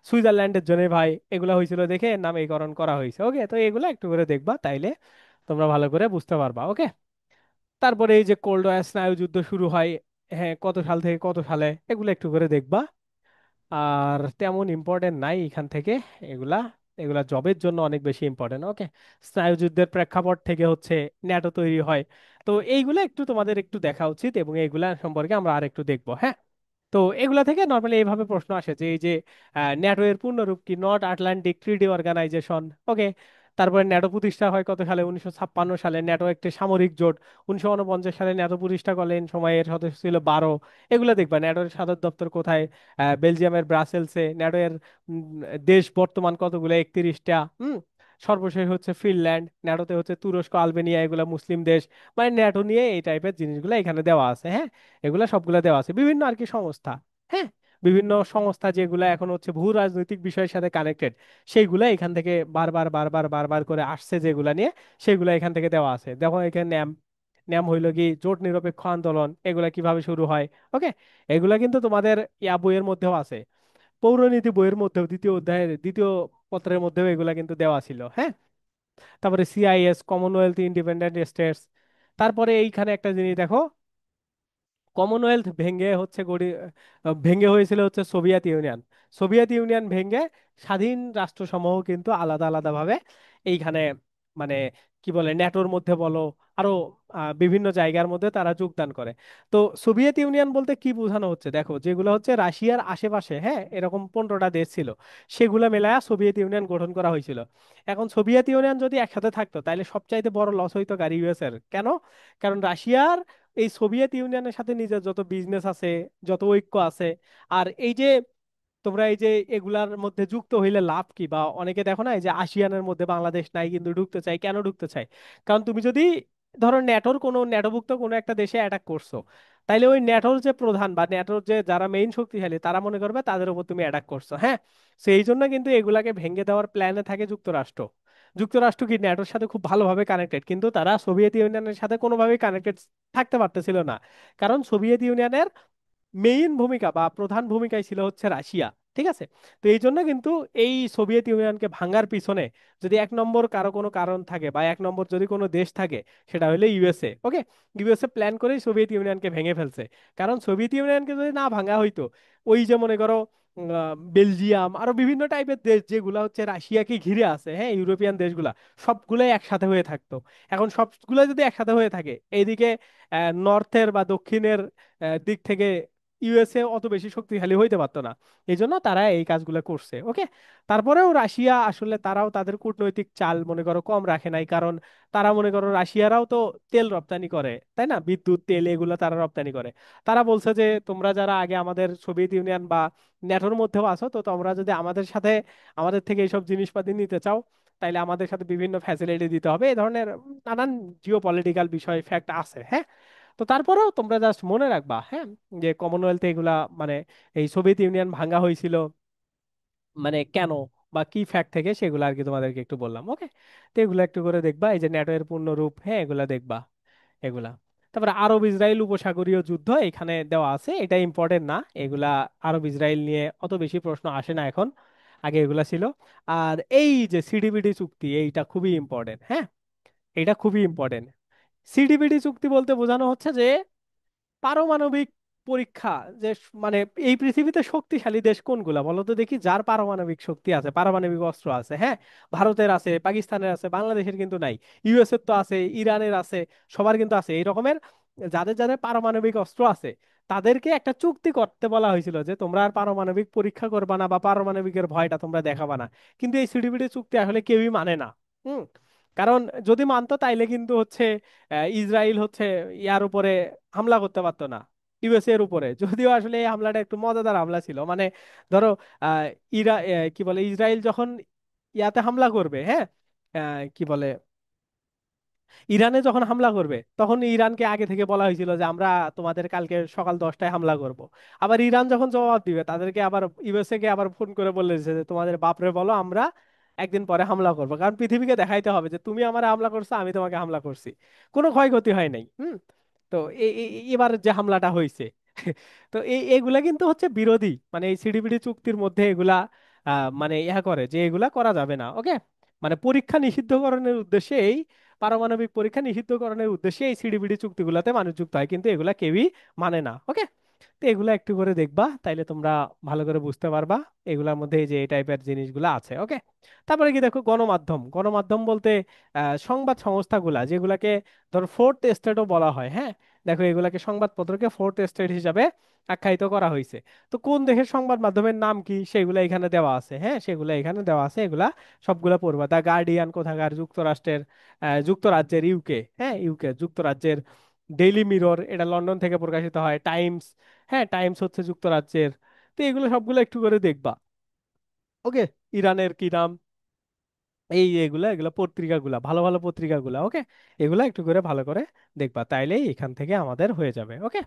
সুইজারল্যান্ডের জেনেভায় এগুলা হয়েছিল দেখে এর নামকরণ করা হয়েছে। ওকে, তো এগুলা একটু করে দেখবা, তাইলে তোমরা ভালো করে বুঝতে পারবা। ওকে, তারপরে এই যে কোল্ড ওয়ার স্নায়ু যুদ্ধ শুরু হয়, হ্যাঁ, কত সাল থেকে কত সালে, এগুলো একটু করে দেখবা। আর তেমন ইম্পর্টেন্ট নাই এখান থেকে, এগুলা এগুলা জবের জন্য অনেক বেশি ইম্পর্টেন্ট। ওকে, স্নায়ুযুদ্ধের প্রেক্ষাপট থেকে হচ্ছে ন্যাটো তৈরি হয়। তো এইগুলা একটু তোমাদের একটু দেখা উচিত, এবং এইগুলা সম্পর্কে আমরা আর একটু দেখবো। হ্যাঁ, তো এগুলা থেকে নর্মালি এইভাবে প্রশ্ন আসে যে এই যে ন্যাটো এর পূর্ণরূপ কি, নর্থ আটলান্টিক ট্রিটি অর্গানাইজেশন। ওকে, তারপরে ন্যাটো প্রতিষ্ঠা হয় কত সালে, 1956 সালে। ন্যাটো একটি সামরিক জোট। 1949 সালে ন্যাটো প্রতিষ্ঠা করলেন, সময়ের সদস্য ছিল 12। এগুলো দেখবা, ন্যাটোর সদর দপ্তর কোথায়, বেলজিয়ামের ব্রাসেলসে। ন্যাটো এর উম, দেশ বর্তমান কতগুলো, 31টা। সর্বশেষ হচ্ছে ফিনল্যান্ড। ন্যাটোতে হচ্ছে তুরস্ক, আলবেনিয়া, এগুলা মুসলিম দেশ। মানে ন্যাটো নিয়ে এই টাইপের জিনিসগুলো এখানে দেওয়া আছে। হ্যাঁ, এগুলা সবগুলা দেওয়া আছে, বিভিন্ন আর কি সংস্থা। হ্যাঁ, বিভিন্ন সংস্থা যেগুলা এখন হচ্ছে ভূ রাজনৈতিক বিষয়ের সাথে কানেক্টেড, সেইগুলা এখান থেকে বারবার বারবার বারবার করে আসছে যেগুলা নিয়ে, সেগুলা এখান থেকে দেওয়া আছে। দেখো এখানে ন্যাম, ন্যাম হইলো কি জোট নিরপেক্ষ আন্দোলন, এগুলা কিভাবে শুরু হয়। ওকে, এগুলা কিন্তু তোমাদের বইয়ের মধ্যেও আছে, পৌরনীতি বইয়ের মধ্যেও দ্বিতীয় অধ্যায়ের দ্বিতীয় পত্রের মধ্যেও এগুলা কিন্তু দেওয়া ছিল। হ্যাঁ, তারপরে সিআইএস, কমনওয়েলথ ইন্ডিপেন্ডেন্ট স্টেটস। তারপরে এইখানে একটা জিনিস দেখো, কমনওয়েলথ ভেঙে হচ্ছে ভেঙে হয়েছিল হচ্ছে সোভিয়েত ইউনিয়ন। সোভিয়েত ইউনিয়ন ভেঙে স্বাধীন রাষ্ট্রসমূহ কিন্তু আলাদা আলাদা ভাবে এইখানে মানে কি বলে ন্যাটোর মধ্যে বলো, আরো বিভিন্ন জায়গার মধ্যে তারা যোগদান করে। তো সোভিয়েত ইউনিয়ন বলতে কি বোঝানো হচ্ছে দেখো, যেগুলো হচ্ছে রাশিয়ার আশেপাশে, হ্যাঁ, এরকম 15টা দেশ ছিল, সেগুলো মেলায়া সোভিয়েত ইউনিয়ন গঠন করা হয়েছিল। এখন সোভিয়েত ইউনিয়ন যদি একসাথে থাকতো তাহলে সবচাইতে বড় লস হইতো গাড়ি ইউএস এর। কেন? কারণ রাশিয়ার এই সোভিয়েত ইউনিয়নের সাথে নিজের যত বিজনেস আছে, যত ঐক্য আছে, আর এই যে তোমরা এই যে এগুলার মধ্যে যুক্ত হইলে লাভ কি, বা অনেকে দেখো না এই যে আসিয়ানের মধ্যে বাংলাদেশ নাই কিন্তু ঢুকতে চাই, কেন ঢুকতে চাই? কারণ তুমি যদি ধরো ন্যাটোর কোনো ন্যাটোভুক্ত কোনো একটা দেশে অ্যাটাক করছো, তাইলে ওই ন্যাটোর যে প্রধান বা ন্যাটোর যে যারা মেইন শক্তিশালী তারা মনে করবে তাদের উপর তুমি অ্যাটাক করছো, হ্যাঁ। সেই জন্য কিন্তু এগুলাকে ভেঙে দেওয়ার প্ল্যানে থাকে যুক্তরাষ্ট্র। যুক্তরাষ্ট্র কি ন্যাটোর সাথে খুব ভালোভাবে কানেক্টেড, কিন্তু তারা সোভিয়েত ইউনিয়নের সাথে কোনোভাবেই কানেক্টেড থাকতে পারতেছিল না। কারণ সোভিয়েত ইউনিয়নের মেইন ভূমিকা বা প্রধান ভূমিকায় ছিল হচ্ছে রাশিয়া। ঠিক আছে? তো এই জন্য কিন্তু এই সোভিয়েত ইউনিয়নকে ভাঙার পিছনে যদি এক নম্বর কারো কোনো কারণ থাকে বা এক নম্বর যদি কোনো দেশ থাকে, সেটা হলো ইউএসএ। ওকে, ইউএসএ প্ল্যান করেই সোভিয়েত ইউনিয়নকে ভেঙে ফেলছে। কারণ সোভিয়েত ইউনিয়নকে যদি না ভাঙা হইতো, ওই যে মনে করো বেলজিয়াম আরো বিভিন্ন টাইপের দেশ যেগুলা হচ্ছে রাশিয়াকে ঘিরে আছে, হ্যাঁ, ইউরোপিয়ান দেশগুলা সবগুলাই একসাথে হয়ে থাকতো। এখন সবগুলো যদি একসাথে হয়ে থাকে, এইদিকে নর্থের বা দক্ষিণের দিক থেকে ইউএসএ অত বেশি শক্তিশালী হইতে পারতো না। এই জন্য তারা এই কাজগুলো করছে। ওকে, তারপরেও রাশিয়া আসলে তারাও তাদের কূটনৈতিক চাল মনে করো কম রাখে নাই, কারণ তারা মনে করো রাশিয়ারাও তো তেল রপ্তানি করে, তাই না? বিদ্যুৎ, তেল এগুলো তারা রপ্তানি করে। তারা বলছে যে তোমরা যারা আগে আমাদের সোভিয়েত ইউনিয়ন বা ন্যাটোর মধ্যেও আছো, তো তোমরা যদি আমাদের সাথে আমাদের থেকে এইসব জিনিসপাতি নিতে চাও, তাইলে আমাদের সাথে বিভিন্ন ফ্যাসিলিটি দিতে হবে। এই ধরনের নানান জিও পলিটিক্যাল বিষয় ফ্যাক্ট আছে, হ্যাঁ। তো তারপরেও তোমরা জাস্ট মনে রাখবা, হ্যাঁ, যে কমনওয়েলথ এগুলা মানে এই সোভিয়েত ইউনিয়ন ভাঙা হয়েছিল মানে কেন বা কি ফ্যাক্ট থেকে, সেগুলো আর কি তোমাদেরকে একটু বললাম। ওকে, তো এগুলো একটু করে দেখবা, এই যে ন্যাটো এর পূর্ণ রূপ, হ্যাঁ, এগুলা দেখবা এগুলা। তারপরে আরব ইসরায়েল উপসাগরীয় যুদ্ধ এখানে দেওয়া আছে, এটা ইম্পর্টেন্ট না এগুলা। আরব ইসরায়েল নিয়ে অত বেশি প্রশ্ন আসে না এখন, আগে এগুলা ছিল। আর এই যে সিডিবিডি চুক্তি, এইটা খুবই ইম্পর্টেন্ট, হ্যাঁ, এটা খুবই ইম্পর্টেন্ট। সিডিবিডি চুক্তি বলতে বোঝানো হচ্ছে যে পারমাণবিক পরীক্ষা, যে মানে এই পৃথিবীতে শক্তিশালী দেশ কোনগুলা বলো তো দেখি, যার পারমাণবিক শক্তি আছে, পারমাণবিক অস্ত্র আছে, হ্যাঁ। ভারতের আছে, পাকিস্তানের আছে, বাংলাদেশের কিন্তু নাই। ইউএস এর তো আছে, ইরানের আছে, সবার কিন্তু আছে এই রকমের। যাদের যাদের পারমাণবিক অস্ত্র আছে তাদেরকে একটা চুক্তি করতে বলা হয়েছিল যে তোমরা আর পারমাণবিক পরীক্ষা করবা না বা পারমাণবিকের ভয়টা তোমরা দেখাবা না। কিন্তু এই সিডিপিডি চুক্তি আসলে কেউই মানে না। হুম। কারণ যদি মানতো তাইলে কিন্তু হচ্ছে ইসরায়েল হচ্ছে ইয়ার উপরে হামলা করতে পারতো না, ইউএসএ এর উপরে। যদিও আসলে এই হামলাটা একটু মজাদার হামলা ছিল, মানে ধরো আহ, কি বলে ইসরায়েল যখন ইয়াতে হামলা করবে, হ্যাঁ, কি বলে ইরানে যখন হামলা করবে, তখন ইরানকে আগে থেকে বলা হয়েছিল যে আমরা তোমাদের কালকে সকাল 10টায় হামলা করব। আবার ইরান যখন জবাব দিবে, তাদেরকে আবার ইউএসএ কে আবার ফোন করে বলেছে যে তোমাদের বাপরে বলো আমরা একদিন পরে হামলা করবো, কারণ পৃথিবীকে দেখাইতে হবে যে তুমি আমার হামলা করছো, আমি তোমাকে হামলা করছি, কোনো ক্ষয়ক্ষতি হয় নাই। হুম। তো এবার যে হামলাটা হয়েছে তো এগুলা কিন্তু হচ্ছে বিরোধী, মানে এই সিডিপিডি চুক্তির মধ্যে এগুলা মানে ইহা করে যে এগুলা করা যাবে না। ওকে, মানে পরীক্ষা নিষিদ্ধকরণের উদ্দেশ্যে পারমাণবিক পরীক্ষা নিষিদ্ধকরণের উদ্দেশ্যে এই সিডিপিডি চুক্তিগুলোতে মানুষ যুক্ত হয়, কিন্তু এগুলা কেউই মানে না। ওকে, তো এগুলা একটু করে দেখবা, তাইলে তোমরা ভালো করে বুঝতে পারবা এগুলার মধ্যে এই যে এই টাইপের জিনিসগুলো আছে। ওকে, তারপরে কি দেখো, গণমাধ্যম। গণমাধ্যম বলতে সংবাদ সংস্থাগুলা যেগুলাকে ধরো ফোর্থ স্টেটও বলা হয়, হ্যাঁ। দেখো এগুলাকে সংবাদপত্রকে ফোর্থ স্টেট হিসাবে আখ্যায়িত করা হয়েছে। তো কোন দেশের সংবাদ মাধ্যমের নাম কি সেগুলা এখানে দেওয়া আছে, হ্যাঁ, সেগুলা এখানে দেওয়া আছে, এগুলা সবগুলা পড়বা। দা গার্ডিয়ান কোথাকার, যুক্তরাষ্ট্রের যুক্তরাজ্যের, ইউকে, হ্যাঁ, ইউকে যুক্তরাজ্যের। ডেইলি মিরর, এটা লন্ডন থেকে প্রকাশিত হয়। টাইমস, হ্যাঁ, টাইমস হচ্ছে যুক্তরাজ্যের। তো এগুলো সবগুলো একটু করে দেখবা। ওকে, ইরানের কি নাম, এই এগুলা এগুলা পত্রিকাগুলা, ভালো ভালো পত্রিকাগুলা। ওকে, এগুলা একটু করে ভালো করে দেখবা, তাইলেই এখান থেকে আমাদের হয়ে যাবে। ওকে,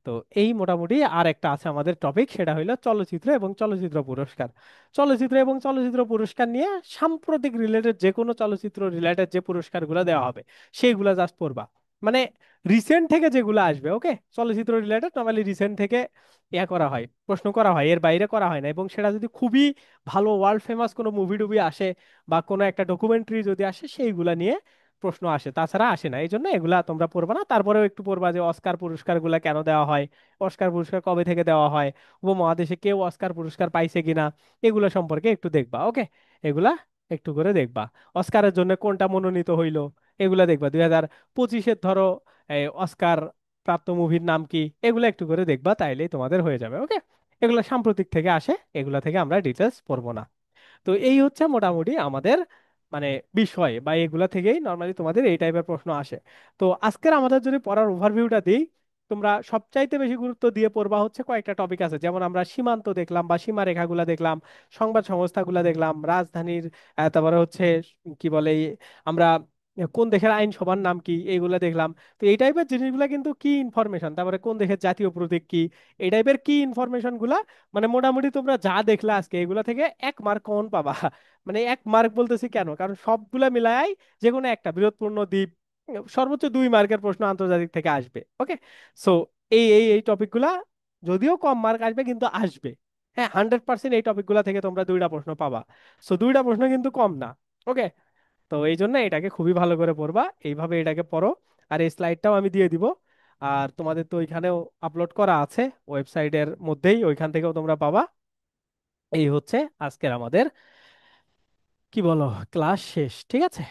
তো এই মোটামুটি। আর একটা আছে আমাদের টপিক, সেটা হইলো চলচ্চিত্র এবং চলচ্চিত্র পুরস্কার। চলচ্চিত্র এবং চলচ্চিত্র পুরস্কার নিয়ে সাম্প্রতিক রিলেটেড যে কোনো চলচ্চিত্র রিলেটেড যে পুরস্কারগুলো দেওয়া হবে সেইগুলা জাস্ট পড়বা। মানে রিসেন্ট থেকে যেগুলো আসবে, ওকে, চলচ্চিত্র রিলেটেড নর্মালি রিসেন্ট থেকে করা হয়, প্রশ্ন করা হয়, এর বাইরে করা হয় না। এবং সেটা যদি খুবই ভালো ওয়ার্ল্ড ফেমাস কোনো মুভি টুভি আসে বা কোনো একটা ডকুমেন্টারি যদি আসে, সেইগুলা নিয়ে প্রশ্ন আসে, তাছাড়া আসে না। এই জন্য এগুলা তোমরা পড়বা না। তারপরেও একটু পড়বা যে অস্কার পুরস্কারগুলা কেন দেওয়া হয়, অস্কার পুরস্কার কবে থেকে দেওয়া হয়, উপমহাদেশে কেউ অস্কার পুরস্কার পাইছে কিনা, এগুলো সম্পর্কে একটু দেখবা, ওকে। এগুলা একটু করে দেখবা। অস্কারের জন্য কোনটা মনোনীত হইলো, এগুলা দেখবা। 2025-এর ধরো অস্কার প্রাপ্ত মুভির নাম কি, এগুলো একটু করে দেখবা, তাইলেই তোমাদের হয়ে যাবে, ওকে। এগুলো সাম্প্রতিক থেকে আসে, এগুলা থেকে আমরা ডিটেলস পড়বো না। তো এই হচ্ছে মোটামুটি আমাদের মানে বিষয়, বা এগুলা থেকেই নর্মালি তোমাদের এই টাইপের প্রশ্ন আসে। তো আজকের আমাদের যদি পড়ার ওভারভিউটা দিই, তোমরা সবচাইতে বেশি গুরুত্ব দিয়ে পড়বা হচ্ছে কয়েকটা টপিক আছে, যেমন আমরা সীমান্ত দেখলাম বা সীমারেখাগুলা দেখলাম, সংবাদ সংস্থাগুলা দেখলাম, রাজধানীর তারপরে হচ্ছে কি বলে আমরা কোন দেশের আইনসভার নাম কি, এইগুলা দেখলাম। তো এই টাইপের জিনিসগুলা কিন্তু কি ইনফরমেশন, তারপরে কোন দেশের জাতীয় প্রতীক কি, এই টাইপের কি ইনফরমেশন গুলা মানে মোটামুটি তোমরা যা দেখলে আজকে এগুলা থেকে 1 মার্ক কমন পাবা। মানে 1 মার্ক বলতেছি কেন, কারণ সবগুলা মিলাই যে কোনো একটা বৃহৎপূর্ণ দ্বীপ, সর্বোচ্চ 2 মার্কের প্রশ্ন আন্তর্জাতিক থেকে আসবে, ওকে। সো এই টপিকগুলা যদিও কম মার্ক আসবে কিন্তু আসবে। হ্যাঁ, 100% এই টপিকগুলা থেকে তোমরা 2টা প্রশ্ন পাবা। সো 2টা প্রশ্ন কিন্তু কম না, ওকে। তো এই জন্য এটাকে খুবই ভালো করে পড়বা, এইভাবে এটাকে পড়ো। আর এই স্লাইডটাও আমি দিয়ে দিব। আর তোমাদের তো ওইখানেও আপলোড করা আছে ওয়েবসাইটের মধ্যেই, ওইখান থেকেও তোমরা পাবা। এই হচ্ছে আজকের আমাদের কি বলো ক্লাস শেষ, ঠিক আছে।